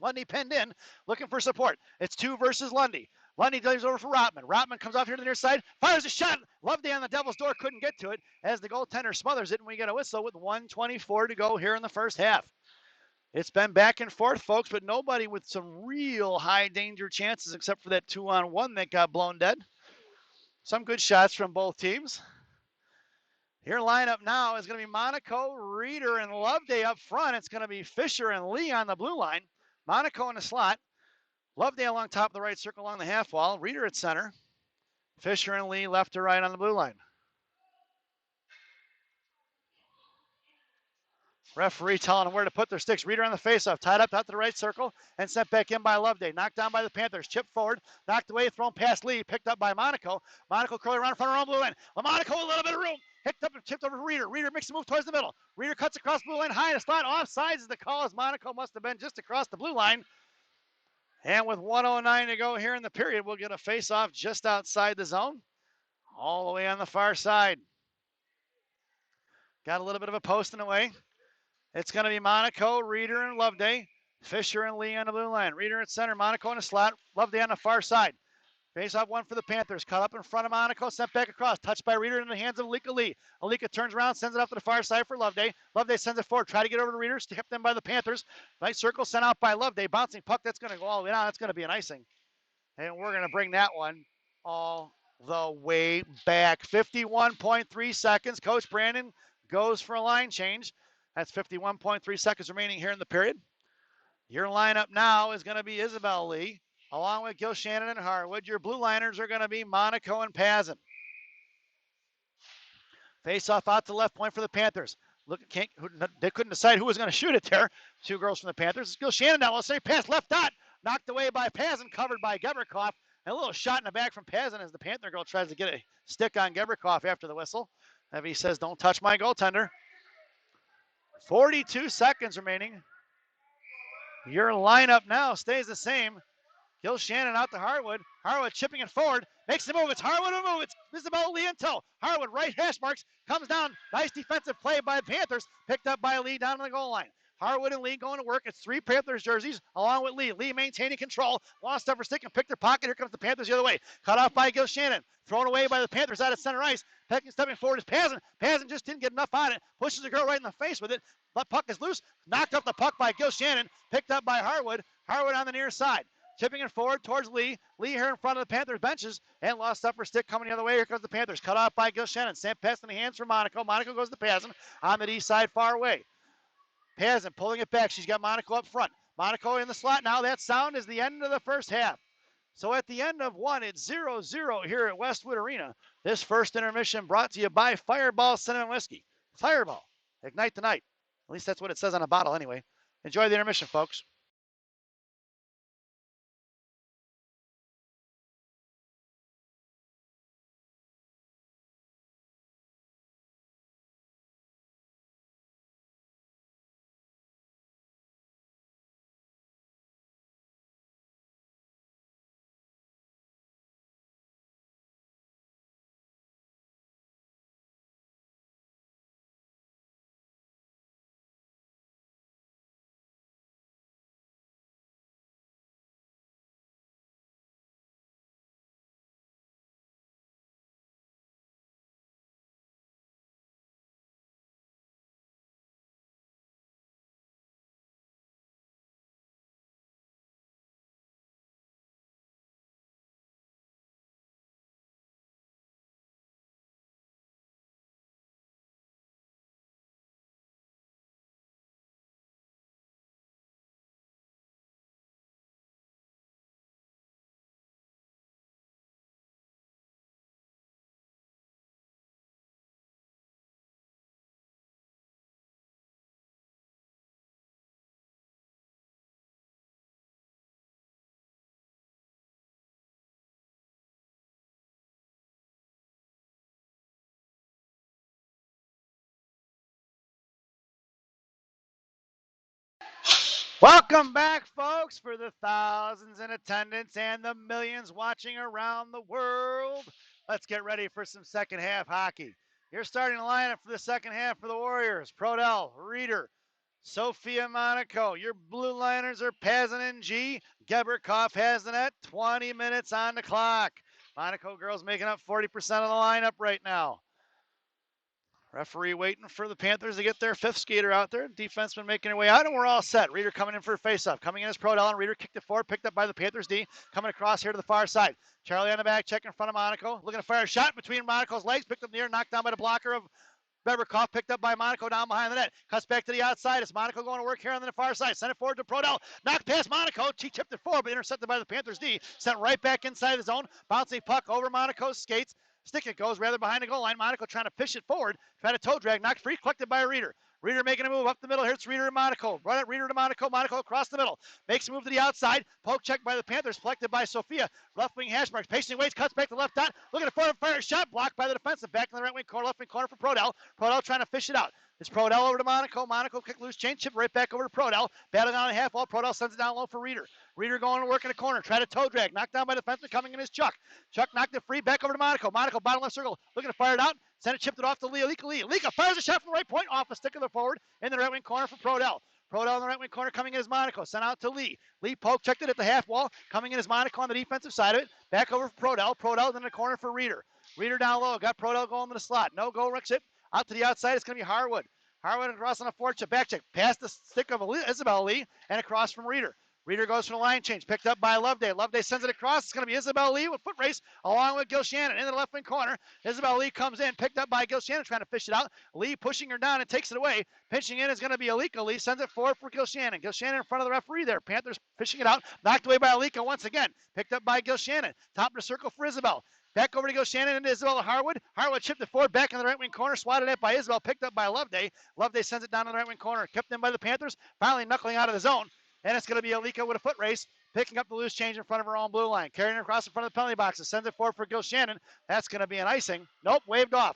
Speaker 1: Lundy pinned in, looking for support. It's 2 versus Lundy. Lundy delivers over for Rotman. Rotman comes off here to the near side, fires a shot. Loveday on the Devil's door, couldn't get to it as the goaltender smothers it, and we get a whistle with 1:24 to go here in the first half. It's been back and forth, folks, but nobody with some real high danger chances except for that 2-on-1 that got blown dead. Some good shots from both teams. Your lineup now is going to be Monaco, Reeder, and Loveday up front. It's going to be Fisher and Lee on the blue line. Monaco in the slot. Loveday along top of the right circle along the half wall. Reeder at center. Fisher and Lee left to right on the blue line. Referee telling them where to put their sticks. Reeder on the faceoff, tied up out to the right circle and sent back in by Loveday. Knocked down by the Panthers. Chipped forward, knocked away, thrown past Lee, picked up by Monaco. Monaco curling around in front of her own blue line. Monaco a little bit of room. Hicked up and chipped over to Reeder. Reeder makes a move towards the middle. Reeder cuts across the blue line high in a slot. Offsides is the call as Monaco must have been just across the blue line. And with 1:09 to go here in the period, we'll get a face-off just outside the zone, all the way on the far side. Got a little bit of a post in the way. It's going to be Monaco, Reeder, and Loveday. Fisher and Lee on the blue line. Reeder at center. Monaco in the slot. Loveday on the far side. Face off one for the Panthers. Cut up in front of Monaco. Sent back across. Touched by Reeder in the hands of Alika Lee. Alika turns around. Sends it up to the far side for Loveday. Loveday sends it forward. Try to get over to Reeder. Kept them by the Panthers. Nice circle sent out by Loveday. Bouncing puck. That's going to go all the way down. That's going to be an icing. And we're going to bring that one all the way back. 51.3 seconds. Coach Brandon goes for a line change. That's 51.3 seconds remaining here in the period. Your lineup now is going to be Isabel Lee, along with Gil Shannon and Harwood. Your blue liners are going to be Monaco and Pazin. Face off out to left point for the Panthers. They couldn't decide who was going to shoot it there. Two girls from the Panthers. Gil Shannon now. Let's say pass left dot. Knocked away by Pazin, covered by Gebrikoff. And a little shot in the back from Pazin as the Panther girl tries to get a stick on Gebrikoff after the whistle. Evie says, don't touch my goaltender. 42 seconds remaining. Your lineup now stays the same. Gil Shannon out to Harwood. Harwood chipping it forward. Makes the move. It's Harwood to move. It's Isabel Lee in tow. Harwood right hash marks. Comes down. Nice defensive play by the Panthers. Picked up by Lee down on the goal line. Harwood and Lee going to work. It's three Panthers jerseys along with Lee. Lee maintaining control. Lost up her stick and picked her pocket. Here comes the Panthers the other way. Cut off by Gil Shannon. Thrown away by the Panthers out of center ice. Stepping forward is Pazin. Pazin just didn't get enough on it. Pushes the girl right in the face with it. But puck is loose. Knocked up the puck by Gil Shannon. Picked up by Harwood. Harwood on the near side. Tipping it forward towards Lee. Lee here in front of the Panthers benches and lost up her stick coming the other way. Here comes the Panthers. Cut off by Gil Shannon. Sent pass in the hands for Monaco. Monaco goes to Pazin on the D side far away. Pazin pulling it back. She's got Monaco up front. Monaco in the slot now. That sound is the end of the first half. So at the end of one, it's 0-0 here at Westwood Arena. This first intermission brought to you by Fireball Cinnamon Whiskey. Fireball. Ignite the night. At least that's what it says on the bottle anyway. Enjoy the intermission, folks. Welcome back, folks, for the thousands in attendance and the millions watching around the world. Let's get ready for some second half hockey. You're starting the lineup for the second half for the Warriors. Prodell, Reeder, Sophia Monaco. Your blue liners are Pazin and G. Gebrikoff has the net. 20 minutes on the clock. Monaco girls making up 40% of the lineup right now. Referee waiting for the Panthers to get their fifth skater out there. Defenseman making her way out, and we're all set. Reeder coming in for a face-off. Coming in as Prodell, and Reeder kicked it forward, picked up by the Panthers D. Coming across here to the far side. Charlie on the back, check in front of Monaco. Looking to fire a shot between Monaco's legs. Picked up in the air, knocked down by the blocker of Gebrikoff, picked up by Monaco down behind the net. Cuts back to the outside. It's Monaco going to work here on the far side. Sent it forward to Prodell. Knocked past Monaco. She tipped it forward, but intercepted by the Panthers D. Sent right back inside the zone. Bouncing puck over Monaco's skates. Stick it goes rather behind the goal line. Monaco trying to fish it forward. Try to toe drag. Knocked free. Collected by Reeder. Reeder making a move up the middle. Here it's Reeder and Monaco. Run it, Reeder to Monaco. Monaco across the middle. Makes a move to the outside. Poke check by the Panthers. Collected by Sophia. Left wing hash marks. Patiently waits. Cuts back to left dot. Looking to forward fire shot. Blocked by the defensive. Back in the right wing corner. Left wing corner for Prodell. Prodell trying to fish it out. It's Prodell over to Monaco. Monaco kick loose. Chain chip right back over to Prodell. Battling on a half wall. Prodell sends it down low for Reeder. Reeder going to work in the corner. Try to toe drag. Knocked down by the defenseman. Coming in is Chuck. Chuck knocked it free. Back over to Monaco. Monaco bottom left circle. Looking to fire it out. Send it, chipped it off to Lee. Alika fires a shot from the right point. Off the stick of the forward. In the right wing corner for Prodell. Prodell in the right wing corner, coming in is Monaco. Sent out to Lee. Lee poke checked it at the half wall. Coming in is Monaco on the defensive side of it. Back over for Prodell. Prodell in the corner for Reeder. Reeder down low. Got Prodell going to the slot. No go, Ricks it. Out to the outside. It's going to be Harwood. Harwood across on a forecheck. Back check. Past the stick of Isabel Lee and across from Reeder. Reeder goes for the line change. Picked up by Loveday. Loveday sends it across. It's going to be Isabel Lee with foot race along with Gil Shannon into the left wing corner. Isabel Lee comes in. Picked up by Gil Shannon trying to fish it out. Lee pushing her down and takes it away. Pinching in is going to be Alika. Lee sends it forward for Gil Shannon. Gil Shannon in front of the referee there. Panthers fishing it out. Knocked away by Alika once again. Picked up by Gil Shannon. Top of the circle for Isabel. Back over to Gil Shannon into Isabel Harwood. Harwood chipped it forward back in the right wing corner. Swatted it by Isabel. Picked up by Loveday. Loveday sends it down in the right wing corner. Kept in by the Panthers. Finally knuckling out of the zone. And it's going to be Alika with a foot race, picking up the loose change in front of her own blue line. Carrying it across in front of the penalty boxes. Sends it forward for Gil Shannon. That's going to be an icing. Nope, waved off.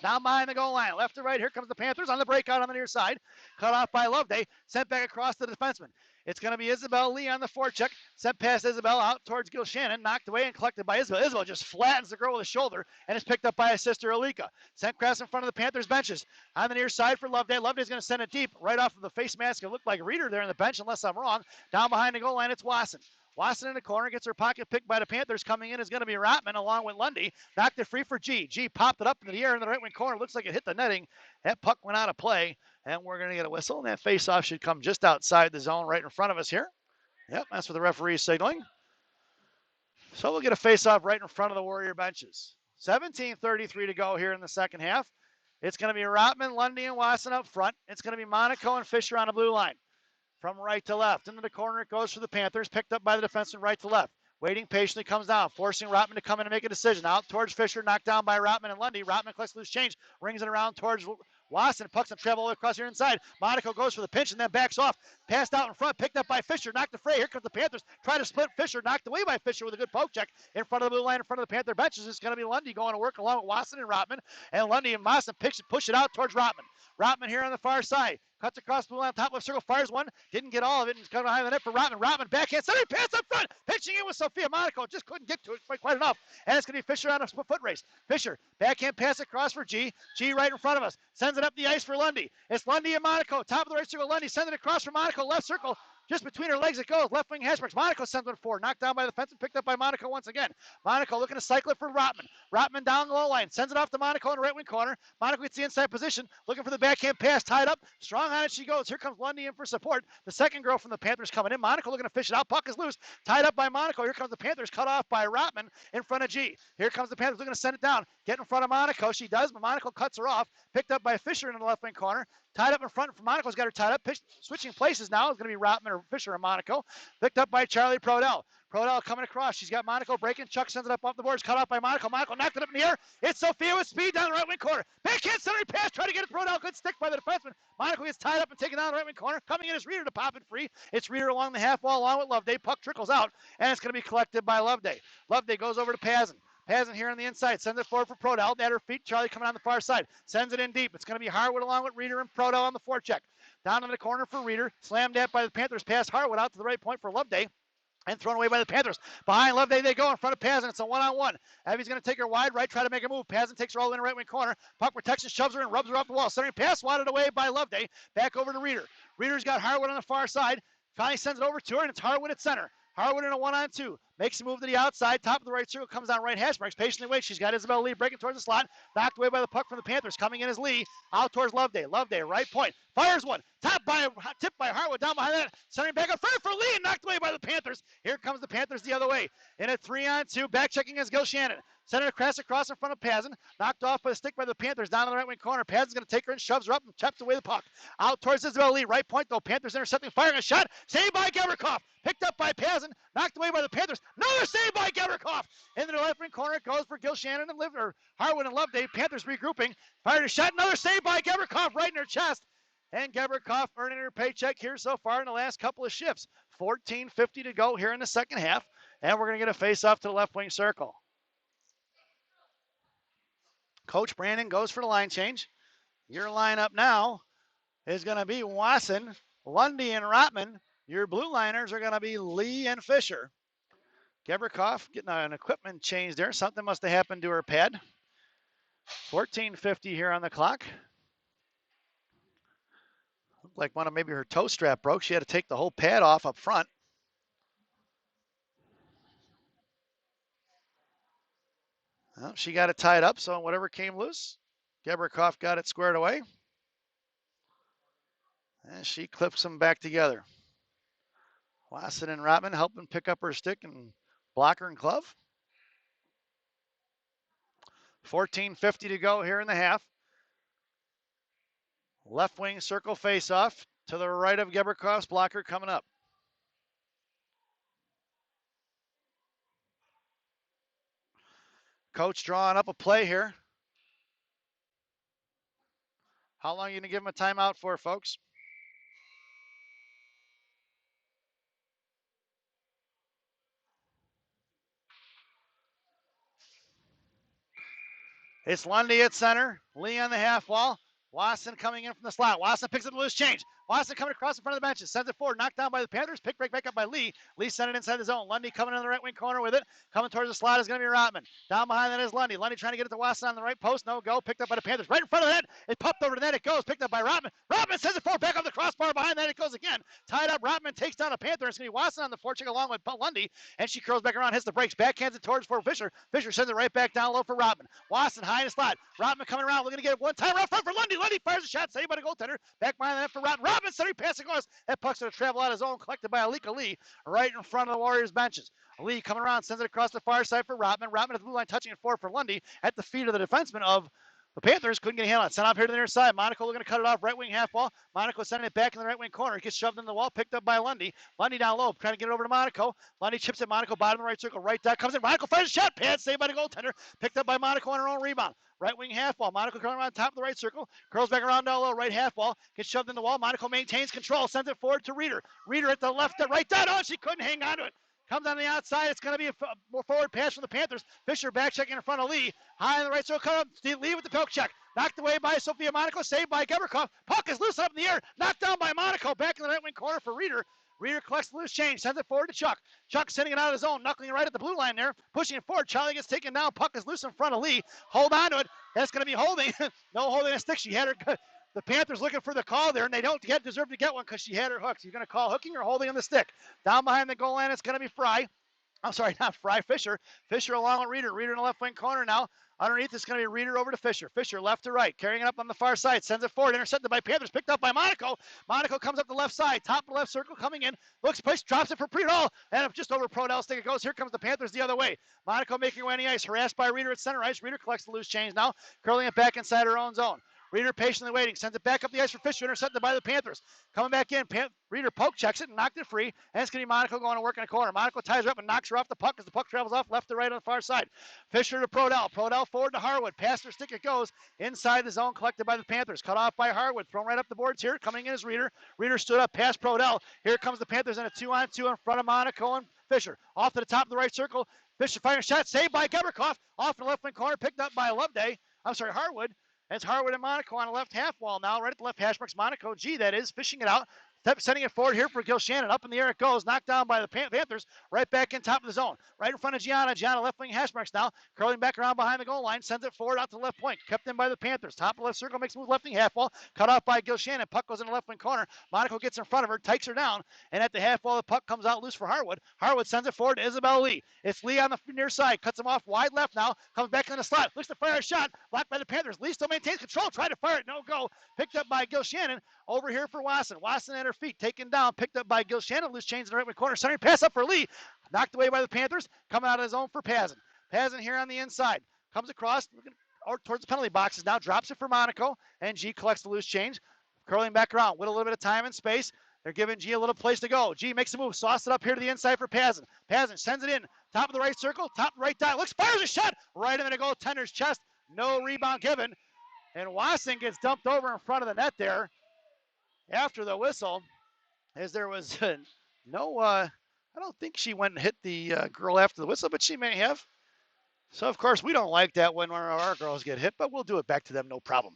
Speaker 1: Down behind the goal line, left to right. Here comes the Panthers on the breakout on the near side. Cut off by Loveday. Sent back across to the defenseman. It's going to be Isabel Lee on the forecheck. Sent past Isabel out towards Gil Shannon. Knocked away and collected by Isabel. Isabel just flattens the girl with a shoulder and is picked up by his sister Alika. Sent across in front of the Panthers benches. On the near side for Loveday. Loveday's going to send it deep right off of the face mask. It looked like Reeder there on the bench, unless I'm wrong. Down behind the goal line, it's Wasson. Wasson in the corner, gets her pocket picked by the Panthers. Coming in is going to be Rotman along with Lundy. Knocked it free for G. G popped it up into the air in the right wing corner. Looks like it hit the netting. That puck went out of play, and we're going to get a whistle. And that face-off should come just outside the zone right in front of us here. Yep, that's for the referee signaling. So we'll get a face-off right in front of the Warrior benches. 17:33 to go here in the second half. It's going to be Rotman, Lundy, and Wasson up front. It's going to be Monaco and Fisher on the blue line. From right to left. Into the corner it goes for the Panthers. Picked up by the defenseman right to left. Waiting patiently, comes down, forcing Rotman to come in and make a decision. Out towards Fisher, knocked down by Rotman and Lundy. Rotman collects loose change, rings it around towards Wasson. Pucks and travel all the way across here inside. Monaco goes for the pinch and then backs off. Passed out in front, picked up by Fisher, knocked the fray. Here comes the Panthers. Try to split Fisher, knocked away by Fisher with a good poke check in front of the blue line, in front of the Panther benches. It's going to be Lundy going to work along with Wasson and Rotman. And Lundy and Wasson push it out towards Rotman. Rotman here on the far side. Cuts across the blue line, top left circle, fires one. Didn't get all of it, and it's coming behind the net for Rotman. Rotman backhand, center pass up front. Pitching in with Sophia Monaco. Just couldn't get to it quite enough. And it's going to be Fisher on a foot race. Fisher, backhand pass across for G. G right in front of us. Sends it up the ice for Lundy. It's Lundy and Monaco. Top of the right circle, Lundy. Sends it across for Monaco. Left circle. Just between her legs it goes. Left wing hash marks. Monaco sends it forward. Knocked down by the fence and picked up by Monaco once again. Monaco looking to cycle it for Rotman. Rotman down the low line. Sends it off to Monaco in the right wing corner. Monaco gets the inside position. Looking for the backhand pass. Tied up. Strong on it she goes. Here comes Lundy in for support. The second girl from the Panthers coming in. Monaco looking to fish it out. Puck is loose. Tied up by Monaco. Here comes the Panthers. Cut off by Rotman in front of G. Here comes the Panthers looking to send it down. Get in front of Monaco. She does, but Monaco cuts her off. Picked up by Fisher in the left wing corner. Tied up in front. Monaco's got her tied up. Switching places now. It's going to be Rotman or Fisher and Monaco. Picked up by Charlie Prodell. Prodell coming across. She's got Monaco breaking. Chuck sends it up off the boards. Cut off by Monaco. Monaco knocked it up in the air. It's Sophia with speed down the right wing corner. Backhand center pass. Try to get it. Prodell. Good stick by the defenseman. Monaco gets tied up and taken down the right wing corner. Coming in is Reeder to pop it free. It's Reeder along the half wall along with Loveday. Puck trickles out, and it's going to be collected by Loveday. Loveday goes over to Pazin. Pazin here on the inside. Sends it forward for Prodell. At her feet. Charlie coming on the far side. Sends it in deep. It's going to be Harwood along with Reeder and Prodell on the forecheck. Down in the corner for Reeder. Slammed at by the Panthers. Pass Harwood out to the right point for Loveday. And thrown away by the Panthers. Behind Loveday they go in front of Pazin. It's a one-on-one. Abby's going to take her wide right, try to make a move. Pazin takes her all in the right wing corner. Puck protection, shoves her and rubs her off the wall. Centering pass, swatted away by Loveday. Back over to Reeder. Reeder's got Harwood on the far side. Finally sends it over to her, and it's Harwood at center. Harwood in a one-on-two. Makes a move to the outside. Top of the right circle. Comes down right hash marks. Patiently waits. She's got Isabel Lee breaking towards the slot. Knocked away by the puck from the Panthers. Coming in is Lee. Out towards Loveday. Loveday, right point. Fires one. Tipped by Harwood down behind that. Centering back up. Fire for Lee and knocked away by the Panthers. Here comes the Panthers the other way. In a 3-on-2. Back checking is Gil Shannon. Sent it across in front of Pazin. Knocked off by the stick by the Panthers down in the right wing corner. Pazin's going to take her and shoves her up and chops away the puck. Out towards Isabel Lee. Right point though. Panthers intercepting. Firing a shot. Saved by Geverkoff. Picked up by Pazin. Knocked away by the Panthers. Another save by Geverkoff. Into the left wing corner. It goes for Gil Shannon and Harwood and Loveday. Panthers regrouping. Fired a shot. Another save by Geverkoff right in her chest. And Geverkoff earning her paycheck here so far in the last couple of shifts. 14:50 to go here in the second half. And we're going to get a face-off to the left wing circle. Coach Brandon goes for the line change. Your lineup now is going to be Wasson, Lundy, and Rotman. Your blue liners are going to be Lee and Fisher. Geverkoff getting an equipment change there. Something must have happened to her pad. 14:50 here on the clock. Looked like one of maybe her toe strap broke. She had to take the whole pad off up front. Well, she got it tied up, so whatever came loose, Geberkoff got it squared away. And she clips them back together. Wasson and Rotman helping pick up her stick and blocker and glove. 14:50 to go here in the half. Left wing circle face off to the right of Geberkoff's blocker coming up. Coach drawing up a play here. How long are you going to give him a timeout for, folks? It's Lundy at center. Lee on the half wall. Wasson coming in from the slot. Wasson picks up the loose change. Wasson coming across in front of the benches. Sends it forward. Knocked down by the Panthers. Picked right back up by Lee. Lee sent it inside the zone. Lundy coming in the right wing corner with it. Coming towards the slot is going to be Rotman. Down behind that is Lundy. Lundy trying to get it to Wasson on the right post. No go. Picked up by the Panthers. Right in front of the net. It popped over to the net. It goes. Picked up by Rotman. Rotman sends it forward. Back up the crossbar. Behind that it goes again. Tied up. Rotman takes down a Panther. It's going to be Wasson on the forecheck along with Lundy. And she curls back around. Hits the brakes. Backhands it towards for Fisher. Fisher sends it right back down low for Rotman. Wasson high in the slot. Rotman coming around. Looking to get it one time right front for Lundy. Lundy fires a shot. Saved by the goaltender. Back behind the net for Rotman. Rotman centering pass across. That puck's going to travel out of zone. Collected by Alika Lee right in front of the Warriors benches. Lee coming around. Sends it across the far side for Rotman. Rotman at the blue line touching it forward for Lundy. At the feet of the defenseman of the Panthers. Couldn't get a handle on it. Sent up here to the near side. Monaco looking to cut it off. Right wing half wall. Monaco sending it back in the right wing corner. It gets shoved in the wall. Picked up by Lundy. Lundy down low. Trying to get it over to Monaco. Lundy chips at Monaco. Bottom of the right circle. Right dot comes in. Monaco fires a shot. Pad saved by the goaltender. Picked up by Monaco on her own rebound. Right wing half wall. Monaco curling around top of the right circle. Curls back around down low. Right half wall. Gets shoved in the wall. Monaco maintains control. Sends it forward to Reeder. Reeder at the left, right dot. Oh, she couldn't hang on to it. Comes on the outside. It's going to be a more forward pass from the Panthers. Fisher back checking in front of Lee. High on the right circle. Cut up. Lee with the poke check. Knocked away by Sophia Monaco. Saved by Geberkoff. Puck is loose up in the air. Knocked down by Monaco. Back in the right wing corner for Reeder. Reeder collects the loose change. Sends it forward to Chuck. Chuck sending it out of his zone. Knuckling right at the blue line there. Pushing it forward. Charlie gets taken down. Puck is loose in front of Lee. Hold on to it. That's going to be holding. No holding a stick. She had her. The Panthers looking for the call there, and they don't deserve to get one because she had her hooked. You're going to call hooking or holding on the stick. Down behind the goal line, it's going to be Fry. I'm sorry, not Fry, Fisher. Fisher along with Reeder. Reeder in the left wing corner now. Underneath, it's going to be Reeder over to Fisher. Fisher left to right, carrying it up on the far side. Sends it forward, intercepted by Panthers, picked up by Monaco. Monaco comes up the left side, top of the left circle coming in. Looks, push, drops it for Prodell, and just over Prodell's stick it goes. Here comes the Panthers the other way. Monaco making her way on the ice, harassed by Reeder at center ice. Reeder collects the loose change now, curling it back inside her own zone. Reeder patiently waiting, sends it back up the ice for Fisher, intercepted by the Panthers. Coming back in, Reeder poke checks it and knocked it free, and it's going to be Monaco going to work in the corner. Monaco ties her up and knocks her off the puck as the puck travels off left to right on the far side. Fisher to Prodell. Prodell forward to Harwood. Past her stick it goes. Inside the zone collected by the Panthers. Cut off by Harwood. Thrown right up the boards here. Coming in is Reeder. Reeder stood up past Prodell. Here comes the Panthers in a 2-on-2 in front of Monaco and Fisher. Off to the top of the right circle. Fisher firing a shot. Saved by Geberkoff. Off in the left wing corner. Picked up by Harwood. It's Harwood and Monaco on the left half wall now, right at the left hash marks. Monaco, that is, fishing it out. Sending it forward here for Gil Shannon. Up in the air it goes. Knocked down by the Panthers. Right back in top of the zone. Right in front of Gianna. Gianna left wing hash marks now. Curling back around behind the goal line. Sends it forward out to the left point. Kept in by the Panthers. Top of left circle. Makes a move left wing half wall. Cut off by Gil Shannon. Puck goes in the left wing corner. Monaco gets in front of her. Takes her down. And at the half wall, the puck comes out loose for Harwood. Harwood sends it forward to Isabel Lee. It's Lee on the near side. Cuts him off wide left now. Comes back in the slot. Looks to fire a shot. Blocked by the Panthers. Lee still maintains control. Tried to fire it. No go. Picked up by Gil Shannon. Over here for Wasson. Wasson at her feet. Taken down. Picked up by Gil Shannon. Loose change in the right wing corner. Centering pass up for Lee. Knocked away by the Panthers. Coming out of his zone for Pazin. Pazin here on the inside. Comes across towards the penalty boxes now. Drops it for Monaco. And G collects the loose change. Curling back around with a little bit of time and space. They're giving G a little place to go. G makes a move. Sauce it up here to the inside for Pazin. Pazin sends it in. Top of the right circle. Top right dot. Looks, fires a shot. Right into the goaltender's chest. No rebound given. And Wasson gets dumped over in front of the net there after the whistle, as there was no, I don't think she went and hit the girl after the whistle, but she may have. So, of course, we don't like that when one of our girls get hit, but we'll do it back to them, no problem.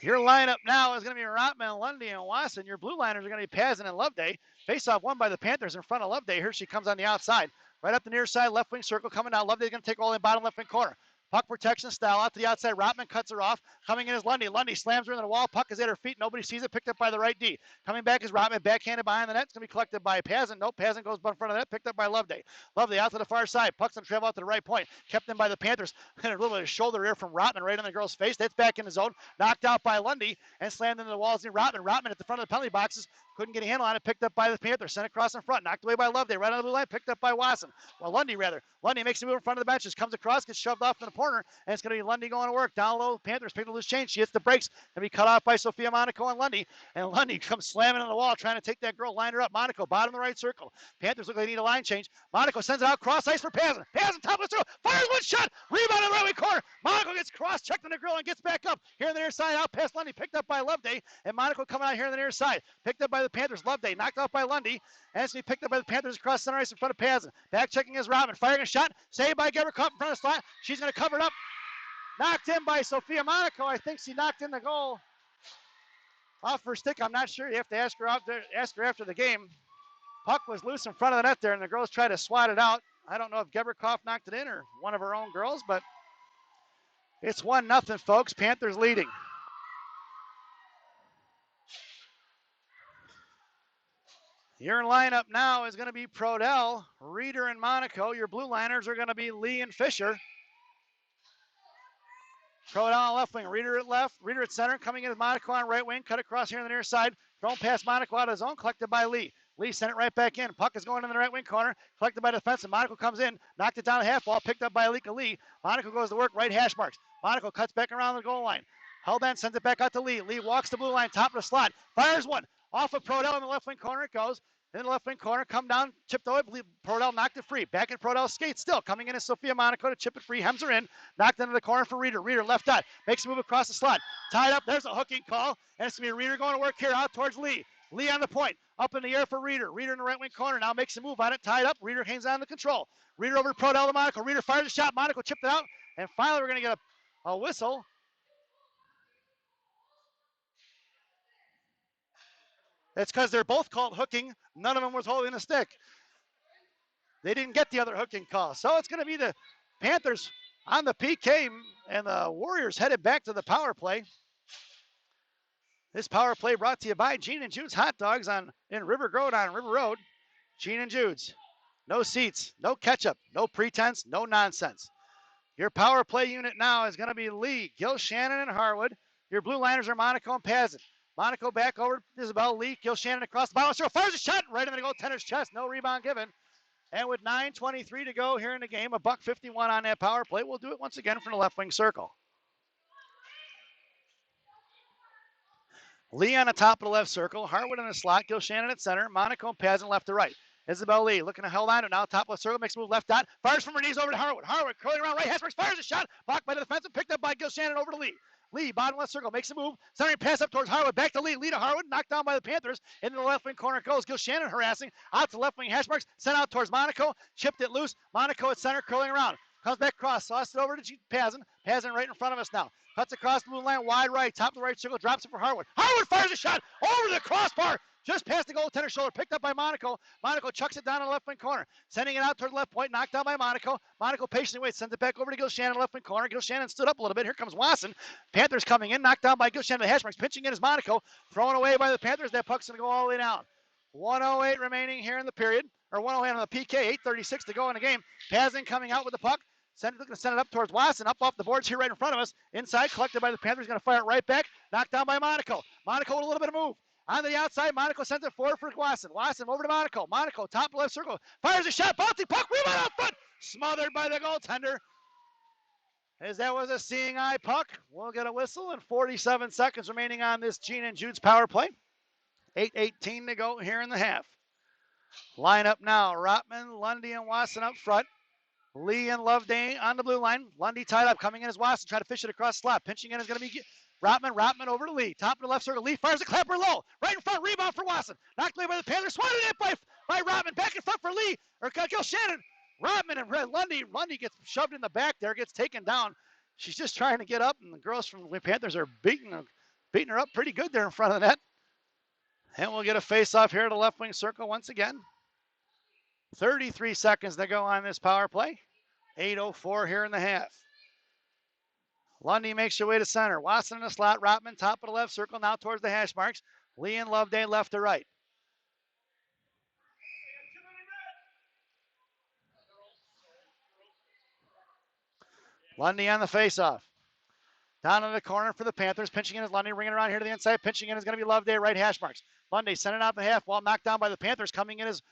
Speaker 1: Your lineup now is going to be Rotman, Lundy, and Wasson. Your blue liners are going to be Pazin and Loveday. Face-off won by the Panthers in front of Loveday. Here she comes on the outside. Right up the near side, left wing circle coming out. Loveday's going to take all in bottom left wing corner. Puck protection style out to the outside. Rotman cuts her off. Coming in is Lundy. Lundy slams her into the wall. Puck is at her feet. Nobody sees it. Picked up by the right D. Coming back is Rotman. Backhanded behind the net. It's going to be collected by Pazin. Nope. Pazin goes in front of the net. Picked up by Loveday. Loveday out to the far side. Puck's going to travel out to the right point. Kept in by the Panthers. And a little bit of shoulder here from Rotman right on the girl's face. That's back in the zone. Knocked out by Lundy and slammed into the walls near Rotman. Rotman at the front of the penalty boxes. Couldn't get a handle on it. Picked up by the Panthers. Sent across in front. Knocked away by Loveday. Right on the blue line. Picked up by Wasson. Well, Lundy rather. Lundy makes a move in front of the benches. Comes across. Gets shoved off in the corner. And it's going to be Lundy going to work. Down low. Panthers pick the loose change. She hits the brakes. And be cut off by Sophia Monaco and Lundy. And Lundy comes slamming on the wall trying to take that girl. Line her up. Monaco bottom of the right circle. Panthers look like they need a line change. Monaco sends it out cross ice for Pazin. Pazin top of the circle. Fires one shot. Rebound in the right wing corner. Monaco gets cross checked on the girl and gets back up. Here on the near side. Out past Lundy. Picked up by Loveday. And Monaco coming out here on the near side. Picked up by the Panthers. Loveday knocked off by Lundy. And it's going to be picked up by the Panthers across center ice in front of Pazin. Back checking is Robin. Firing a shot. Saved by Geberkoff in front of the slot. She's going to cover it up. Knocked in by Sophia Monaco. I think she knocked in the goal off her stick. I'm not sure. You have to ask her after the game. Puck was loose in front of the net there, and the girls tried to swat it out. I don't know if Geberkoff knocked it in or one of her own girls, but it's 1-0, folks. Panthers leading. Your lineup now is going to be Prodell, Reeder, and Monaco. Your blue liners are going to be Lee and Fisher. Prodell on left wing, Reeder at left, Reeder at center, coming in with Monaco on right wing, cut across here on the near side, thrown past Monaco out of zone, collected by Lee. Lee sent it right back in. Puck is going in the right wing corner, collected by the defense, and Monaco comes in, knocked it down a half ball, picked up by Alika Lee. Monaco goes to work, right hash marks. Monaco cuts back around the goal line. Hellbent sends it back out to Lee. Lee walks the blue line, top of the slot, fires one. Off of Prodell in the left wing corner it goes. In the left wing corner, come down, chipped away. Prodell knocked it free. Back at Prodell's skate still. Coming in is Sophia Monaco to chip it free. Hems her in. Knocked into the corner for Reeder. Reeder left dot. Makes a move across the slot. Tied up. There's a hooking call. And it's going to be Reeder going to work here out towards Lee. Lee on the point. Up in the air for Reeder. Reeder in the right wing corner. Now makes a move on it. Tied up. Reeder hangs on the control. Reeder over to Prodell to Monaco. Reeder fires a shot. Monaco chipped it out. And finally we're going to get a whistle. It's because they're both called hooking. None of them was holding the stick. They didn't get the other hooking call. So it's going to be the Panthers on the PK, and the Warriors headed back to the power play. This power play brought to you by Gene and Jude's Hot Dogs in River Road on River Road. Gene and Jude's. No seats, no ketchup, no pretense, no nonsense. Your power play unit now is going to be Lee, Gil, Shannon, and Harwood. Your blue liners are Monaco and Pazin. Monaco back over to Isabel, Lee, Gil Shannon across the bottom. So fires a shot right into the goaltender's chest. No rebound given. And with 9:23 to go here in the game, $1.51 on that power play. We'll do it once again from the left wing circle. Lee on the top of the left circle. Harwood in the slot. Gil Shannon at center. Monaco and Pazin left to right. Isabel Lee looking to hold on to now top left circle. Makes a move left dot. Fires from her knees over to Harwood. Harwood curling around right. Hasbrook fires a shot. Blocked by the defensive. Picked up by Gil Shannon over to Lee. Lee, bottom left circle, makes a move. Centering pass up towards Harwood. Back to Lee. Lee to Harwood. Knocked down by the Panthers. Into the left wing corner goes. Gil Shannon harassing. Out to left wing hash marks. Sent out towards Monaco. Chipped it loose. Monaco at center, curling around. Comes back across. Tossed it over to Pazin. Pazin right in front of us now. Cuts across the blue line. Wide right. Top of the right circle. Drops it for Harwood. Harwood fires a shot over the crossbar. Just past the goaltender's shoulder, picked up by Monaco. Monaco chucks it down in the left wing corner. Sending it out toward the left point, knocked down by Monaco. Monaco patiently waits, sends it back over to Gil Shannon, left wing corner. Gil Shannon stood up a little bit. Here comes Wasson. Panthers coming in, knocked down by Gil Shannon. The hash marks, pinching in is Monaco. Thrown away by the Panthers. That puck's going to go all the way down. 1:08 remaining here in the period, or 1:08 on the PK, 8:36 to go in the game. Pazin coming out with the puck. Looking to send it up towards Wasson, up off the boards here right in front of us. Inside, collected by the Panthers, going to fire it right back. Knocked down by Monaco. Monaco with a little bit of move. On the outside, Monaco sends it forward for Wasson. Wasson over to Monaco. Monaco, top left circle. Fires a shot. Bouncing puck. Rebound out front. Smothered by the goaltender. As that was a seeing eye puck. We'll get a whistle and 47 seconds remaining on this Gene and Jude's power play. 8:18 to go here in the half. Line up now. Rotman, Lundy, and Wasson up front. Lee and Loveday on the blue line. Lundy tied up. Coming in as Wasson. Trying to fish it across the slot. Pinching in is going to be Rotman over to Lee. Top of the left circle. Lee fires a clapper low. Right in front. Rebound for Wasson. Knocked away by the Panthers. Swatted it by Rotman. Back in front for Lee. Or Gil Shannon. Rotman and Lundy. Lundy gets shoved in the back there. Gets taken down. She's just trying to get up. And the girls from the Panthers are beating her up pretty good there in front of the net. And we'll get a face-off here to the left wing circle once again. 33 seconds to go on this power play. 8:04 here in the half. Lundy makes her way to center. Watson in the slot. Rotman top of the left circle now towards the hash marks. Lee and Loveday left to right. Lundy on the faceoff. Down in the corner for the Panthers. Pinching in is Lundy, ringing around here to the inside. Pinching in is going to be Loveday, right hash marks. Lundy sending out the half wall, knocked down by the Panthers. Coming in is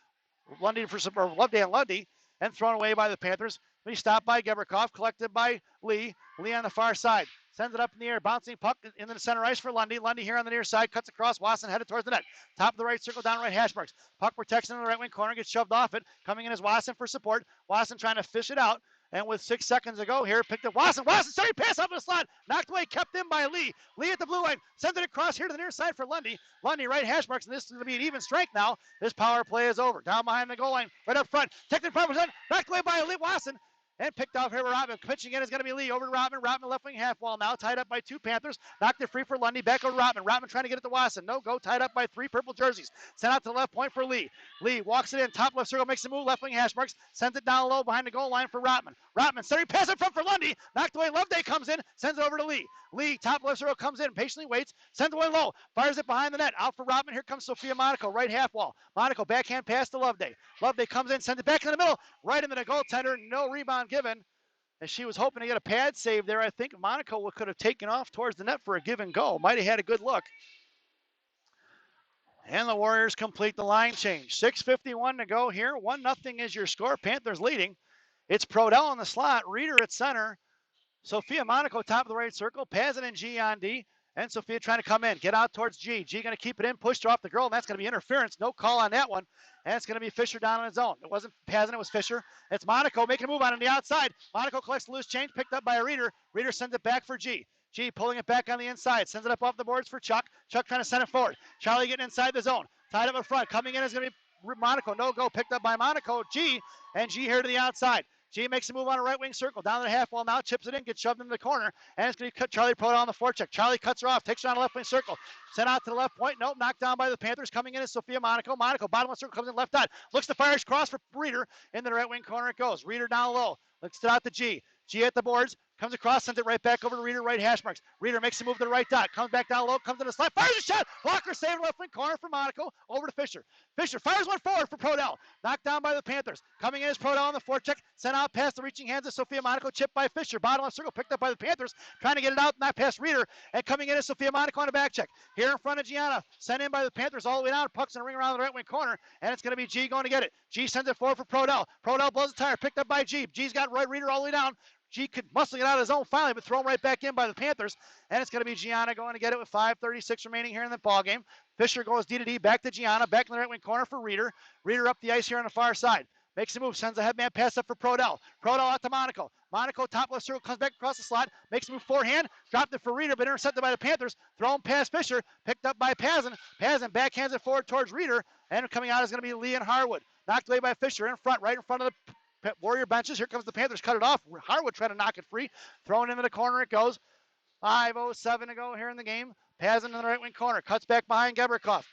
Speaker 1: Lundy for some, or Loveday and Lundy, and thrown away by the Panthers. He stopped by Geberkov, collected by Lee. Lee on the far side. Sends it up in the air, bouncing puck into the center ice for Lundy. Lundy here on the near side, cuts across. Watson headed towards the net. Top of the right circle, down right hash marks. Puck protection in the right wing corner, gets shoved off it. Coming in is Watson for support. Watson trying to fish it out. And with 6 seconds to go here, picked up Watson. Watson, sorry, pass up in the slot. Knocked away, kept in by Lee. Lee at the blue line. Sends it across here to the near side for Lundy. Lundy right hash marks, and this is going to be an even strength now. This power play is over. Down behind the goal line, right up front. Technical problem, knocked away by Lee Watson. And picked off here with Rotman. Pitching in is going to be Lee over to Rotman. Rotman left wing half wall now. Tied up by 2 Panthers. Knocked it free for Lundy. Back over to Rotman. Rotman trying to get it to Watson. No go. Tied up by 3 purple jerseys. Sent out to the left point for Lee. Lee walks it in. Top left circle. Makes a move. Left wing hash marks. Sends it down low behind the goal line for Rotman. Rotman centering pass in front for Lundy. Knocked away. Loveday comes in. Sends it over to Lee. Lee, top left circle, comes in. Patiently waits. Sends it away low. Fires it behind the net. Out for Rotman. Here comes Sophia Monaco. Right half wall. Monaco backhand pass to Loveday. Loveday comes in. Sends it back in the middle. Right into the goaltender. No rebound given. And she was hoping to get a pad save there. I think Monaco could have taken off towards the net for a give and go. Might have had a good look. And the Warriors complete the line change. 6:51 to go here. 1-0 is your score. Panthers leading. It's Prodell in the slot. Reeder at center. Sophia Monaco top of the right circle. Pazin and G on D. And Sophia trying to come in. Get out towards G. G going to keep it in. Pushed her off the girl. And that's going to be interference. No call on that one. And it's going to be Fisher down on his own. It wasn't Pazin. It was Fisher. It's Monaco making a move on the outside. Monaco collects the loose change. Picked up by a Reeder. Reeder sends it back for G. G pulling it back on the inside. Sends it up off the boards for Chuck. Chuck trying to send it forward. Charlie getting inside the zone. Tied up in front. Coming in is going to be Monaco. No go. Picked up by Monaco. G. And G here to the outside. G makes a move on a right wing circle. Down to the half wall now. Chips it in. Gets shoved into the corner. And it's going to cut Charlie Prodell on the forecheck. Charlie cuts her off. Takes her on the left wing circle. Sent out to the left point. Nope. Knocked down by the Panthers. Coming in is Sophia Monaco. Monaco bottom left circle comes in left dot. Looks to fire. Cross for Reeder. Into the right wing corner it goes. Reeder down low. Looks it out to G. G at the boards. Comes across, sends it right back over to Reeder, right hash marks. Reeder makes a move to the right dot. Comes back down low, comes to the slide, fires a shot. Blocker saved left wing corner for Monaco. Over to Fisher. Fisher fires one forward for Prodell. Knocked down by the Panthers. Coming in is Prodell on the forecheck. Sent out past the reaching hands of Sophia Monaco. Chipped by Fisher. Bottom left circle picked up by the Panthers. Trying to get it out, not past Reeder. And coming in is Sophia Monaco on the back check. Here in front of Gianna. Sent in by the Panthers all the way down. Puck's in a ring around the right wing corner. And it's going to be G going to get it. G sends it forward for Prodell. Prodell blows the tire. Picked up by G. G's got Reeder all the way down. G could muscle it out of his own finally, but thrown right back in by the Panthers. And it's going to be Gianna going to get it with 5:36 remaining here in the ball game. Fisher goes D to D, back to Gianna, back in the right wing corner for Reeder. Reeder up the ice here on the far side. Makes a move, sends a headman pass up for Prodell. Prodell out to Monaco. Monaco top left circle, comes back across the slot, makes a move forehand, dropped it for Reeder, but intercepted by the Panthers. Thrown past Fisher, picked up by Pazin. Pazin backhands it forward towards Reeder, and coming out is going to be Lee and Harwood. Knocked away by Fisher in front, right in front of the Warrior benches. Here comes the Panthers, cut it off. Harwood trying to knock it free. Thrown into the corner it goes. 5:07 to go here in the game. Pazin in the right wing corner. Cuts back behind Geberkov.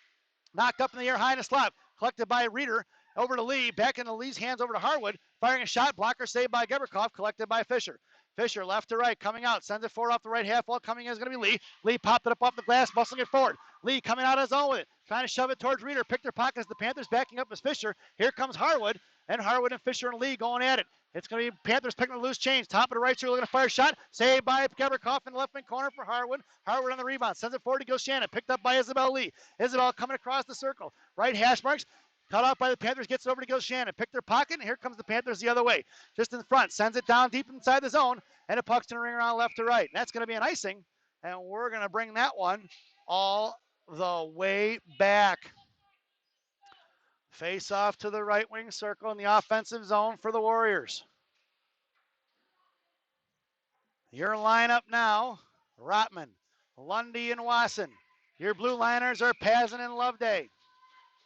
Speaker 1: Knocked up in the air high in the slot. Collected by Reeder. Over to Lee. Back into Lee's hands over to Harwood. Firing a shot. Blocker saved by Geberkov. Collected by Fisher. Fisher left to right. Coming out. Sends it forward off the right half wall. Coming in is going to be Lee. Lee popped it up off the glass. Bustling it forward. Lee coming out of his own with it. Trying to shove it towards Reeder. Picked their pocket as the Panthers backing up as Fisher. Here comes Harwood. And Harwood and Fisher and Lee going at it. It's going to be Panthers picking a loose change. Top of the right circle, looking to fire a shot. Saved by Geberkov in the left wing corner for Harwood. Harwood on the rebound. Sends it forward to Gilshannon. Picked up by Isabel Lee. Isabel coming across the circle. Right hash marks. Cut off by the Panthers. Gets it over to Gilshannon. Picked their pocket. And here comes the Panthers the other way. Just in front. Sends it down deep inside the zone. And a puck's going to ring around left to right. And that's going to be an icing. And we're going to bring that one all the way back. Face off to the right wing circle in the offensive zone for the Warriors. Your lineup now, Rotman, Lundy, and Wasson. Your blue liners are Pazin and Loveday.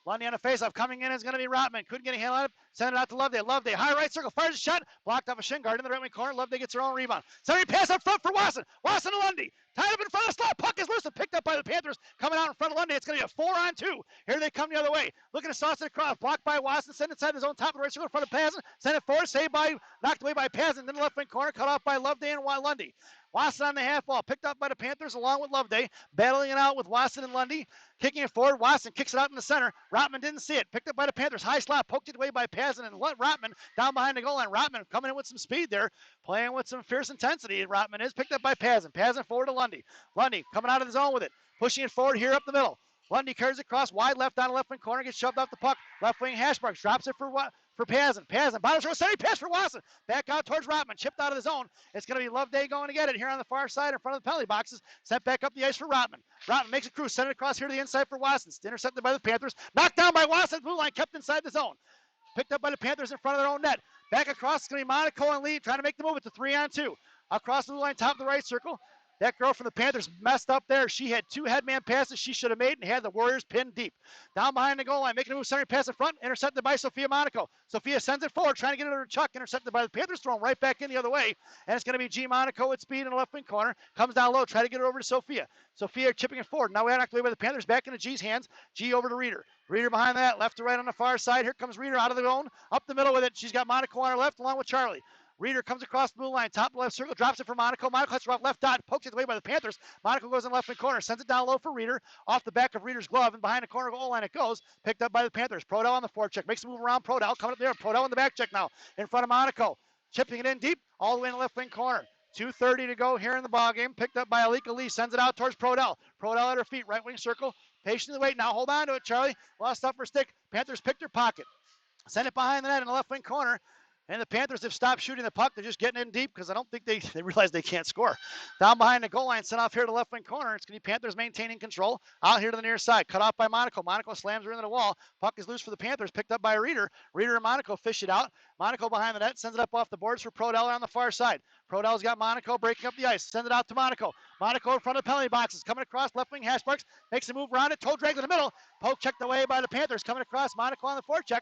Speaker 1: Lundy on a faceoff. Coming in is going to be Rotman. Couldn't get a handle on it. Send it out to Loveday. Loveday, high right circle, fires a shot, blocked off a shin guard in the right wing corner. Loveday gets her own rebound. Somebody pass up front for Wasson. Wasson to Lundy. Tied up in front of the slot. Puck is loose and picked up by the Panthers. Coming out in front of Lundy. It's going to be a 4-on-2. Here they come the other way. Looking to sauce it across. Blocked by Wasson. Send it inside his own top of the right circle in front of Pazin. Send it forward. Knocked away by Pazin. Then the left wing corner. Cut off by Loveday and Lundy. Wasson on the half ball. Picked up by the Panthers along with Loveday. Battling it out with Wasson and Lundy. Kicking it forward. Wasson kicks it out in the center. Rotman didn't see it. Picked up by the Panthers. High slot. Poked it away by Pazin and Rotman down behind the goal line. Rotman coming in with some speed there. Playing with some fierce intensity. Rotman is picked up by Pazin. Pazin forward to Lundy. Lundy coming out of the zone with it. Pushing it forward here up the middle. Lundy carries it across wide left down the left wing corner. Gets shoved off the puck. Left wing Hashmarks drops it for Pazin. Pazin, bottom throw, center pass for Wasson. Back out towards Rotman, chipped out of the zone. It's going to be Loveday going to get it here on the far side in front of the penalty boxes. Sent back up the ice for Rotman. Rotman makes a cruise, sent it across here to the inside for Wasson. Intercepted by the Panthers. Knocked down by Wasson. Blue line kept inside the zone. Picked up by the Panthers in front of their own net. Back across, it's going to be Monaco and Lee trying to make the move. It's a 3-on-2. Across the blue line, top of the right circle. That girl from the Panthers messed up there. She had 2 headman passes she should have made and had the Warriors pinned deep. Down behind the goal line, making a move, center pass in front, intercepted by Sophia Monaco. Sophia sends it forward, trying to get it over to Chuck, intercepted by the Panthers, thrown right back in the other way. And it's going to be G. Monaco with speed in the left wing corner. Comes down low, try to get it over to Sophia. Sophia chipping it forward. Now we knocked away by the Panthers, back into G's hands. G over to Reeder. Reeder behind that, left to right on the far side. Here comes Reeder out of the zone, up the middle with it. She's got Monaco on her left, along with Charlie. Reeder comes across the blue line, top left circle, drops it for Monaco. Monaco cuts her off left dot, pokes it away by the Panthers. Monaco goes in left wing corner, sends it down low for Reeder, off the back of Reeder's glove, and behind the corner goal line it goes. Picked up by the Panthers. Prodell on the forecheck, makes a move around Prodell, coming up there. Prodell on the back check now, in front of Monaco. Chipping it in deep, all the way in the left wing corner. 2:30 to go here in the ballgame. Picked up by Alika Lee, sends it out towards Prodell. Prodell at her feet, right wing circle. Patiently wait now, hold on to it, Charlie. Lost off her stick. Panthers picked her pocket. Send it behind the net in the left wing corner. And the Panthers have stopped shooting the puck. They're just getting in deep because I don't think they realize they can't score. Down behind the goal line, sent off here to the left wing corner. It's going to be Panthers maintaining control. Out here to the near side. Cut off by Monaco. Monaco slams her into the wall. Puck is loose for the Panthers. Picked up by Reeder. Reeder and Monaco fish it out. Monaco behind the net. Sends it up off the boards for Prodell on the far side. Prodell's got Monaco breaking up the ice. Send it out to Monaco. Monaco in front of the penalty boxes. Coming across left wing Hashmarks. Makes a move around it. Toe drag to the middle. Poke checked away by the Panthers. Coming across Monaco on the forecheck.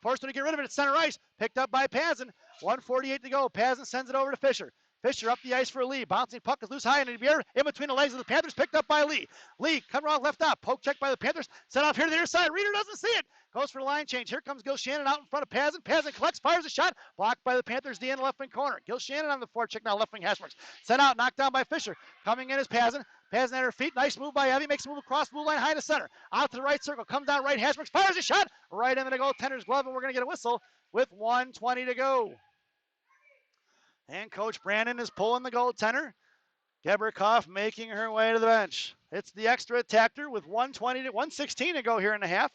Speaker 1: Forced to get rid of it at center ice. Picked up by Pazin. 1:48 to go. Pazin sends it over to Fisher. Fisher up the ice for Lee. Bouncing puck is loose high in the air. In between the legs of the Panthers. Picked up by Lee. Lee coming around left out. Poke check by the Panthers. Sent off here to the near side. Reeder doesn't see it. Goes for the line change. Here comes Gil Shannon out in front of Pazin. Pazin collects, fires a shot. Blocked by the Panthers D in the left wing corner. Gil Shannon on the forecheck now. Left wing Hashmarks. Sent out. Knocked down by Fisher. Coming in is Pazin. Pazin at her feet. Nice move by Evie. Makes a move across blue line high to center. Out to the right circle. Comes down right. Hashmarks fires a shot. Right into the goaltender's glove. And we're going to get a whistle with 1:20 to go. And Coach Brandon is pulling the goaltender. Geberkoff making her way to the bench. It's the extra attacker with 1:16 to go here in the half.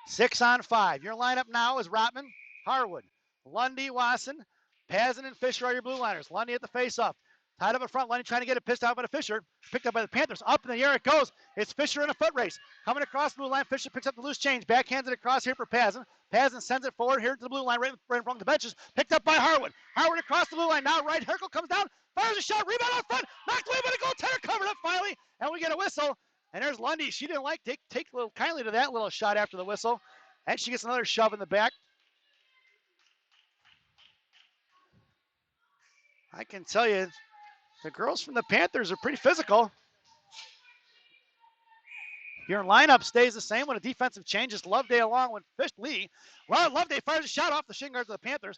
Speaker 1: 6-on-5. Your lineup now is Rotman, Harwood, Lundy, Wasson, Pazin, and Fisher are your blue liners. Lundy at the face-off. Tied up in front. Lundy trying to get it pissed out by the Fisher. Picked up by the Panthers. Up in the air it goes. It's Fisher in a foot race. Coming across the blue line. Fisher picks up the loose change. Backhands it across here for Pazin. Pazin sends it forward here to the blue line right in front of the benches. Picked up by Harwood. Harwood across the blue line. Now right. Herkel comes down. Fires a shot. Rebound out front. Knocked away by the goaltender. Covered up finally. And we get a whistle. And there's Lundy. She didn't take a little kindly to that little shot after the whistle. And she gets another shove in the back. I can tell you, the girls from the Panthers are pretty physical. Your lineup stays the same when a defensive changes. Loveday along with Lee. Loveday fires a shot off the shin guards of the Panthers.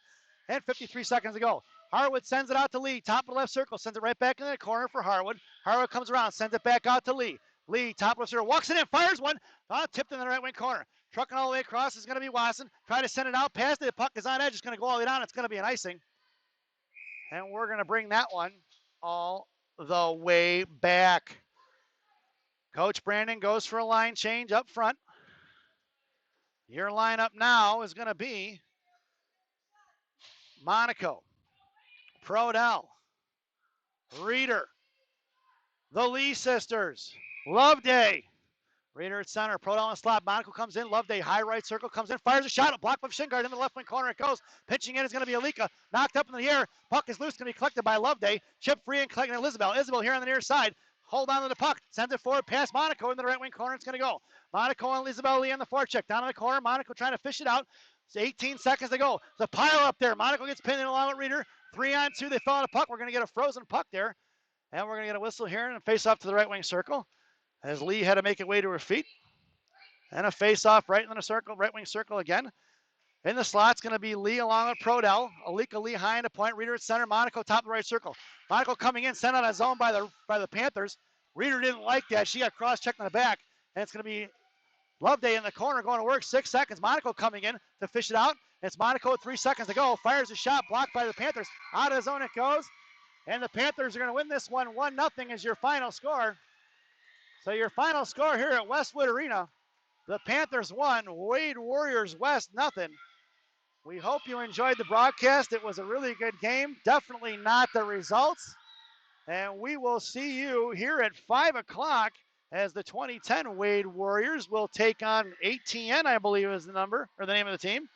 Speaker 1: And 53 seconds to go. Harwood sends it out to Lee. Top of the left circle. Sends it right back in the corner for Harwood. Harwood comes around. Sends it back out to Lee. Lee, top of the circle. Walks it in. Fires one. Tipped in the right wing corner. Trucking all the way across is going to be Wasson. Try to send it out past it. The puck is on edge. It's going to go all the way down. It's going to be an icing. And we're going to bring that one all the way back. Coach Brandon goes for a line change up front. Your lineup now is going to be Monaco, Prodell, Reeder, the Lee sisters, Loveday. Reeder at center, Prodell in slot. Monaco comes in. Loveday, high right circle, comes in, fires a shot. A block by Shingard in the left wing corner. It goes. Pitching in is going to be Alika. Knocked up in the air. Puck is loose. Going to be collected by Loveday. Chip free and collecting Isabel. Isabel here on the near side. hold on to the puck, sends it forward past Monaco in the right wing corner. It's going to go. Monaco and Isabel Lee on the forecheck. Down in the corner, Monaco trying to fish it out. It's 18 seconds to go. The pile up there. Monaco gets pinned in along with Reeder. 3-on-2. They found a puck. We're going to get a frozen puck there. And we're going to get a whistle here and face off to the right wing circle as Lee had to make it way to her feet. And a face off right in the circle, right wing circle again. In the slot's going to be Lee along with Prodell. Alika Lee high in the point. Reeder at center. Monaco top of the right circle. Monaco coming in, sent on a zone by the Panthers. Reeder didn't like that. She got cross-checked in the back. And it's going to be Loveday in the corner going to work. 6 seconds. Monaco coming in to fish it out. It's Monaco with 3 seconds to go. Fires a shot blocked by the Panthers. Out of the zone it goes. And the Panthers are going to win this one 1-0 is your final score. So your final score here at Westwood Arena. The Panthers won. Wade Warriors West 0. We hope you enjoyed the broadcast. It was a really good game. Definitely not the results. And we will see you here at 5 o'clock as the 2010 Wade Warriors will take on ATN, I believe is the number, or the name of the team.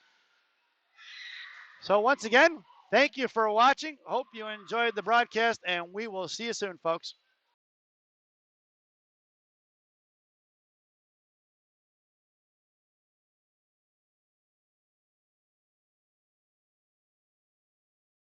Speaker 1: So once again, thank you for watching. Hope you enjoyed the broadcast, and we will see you soon, folks.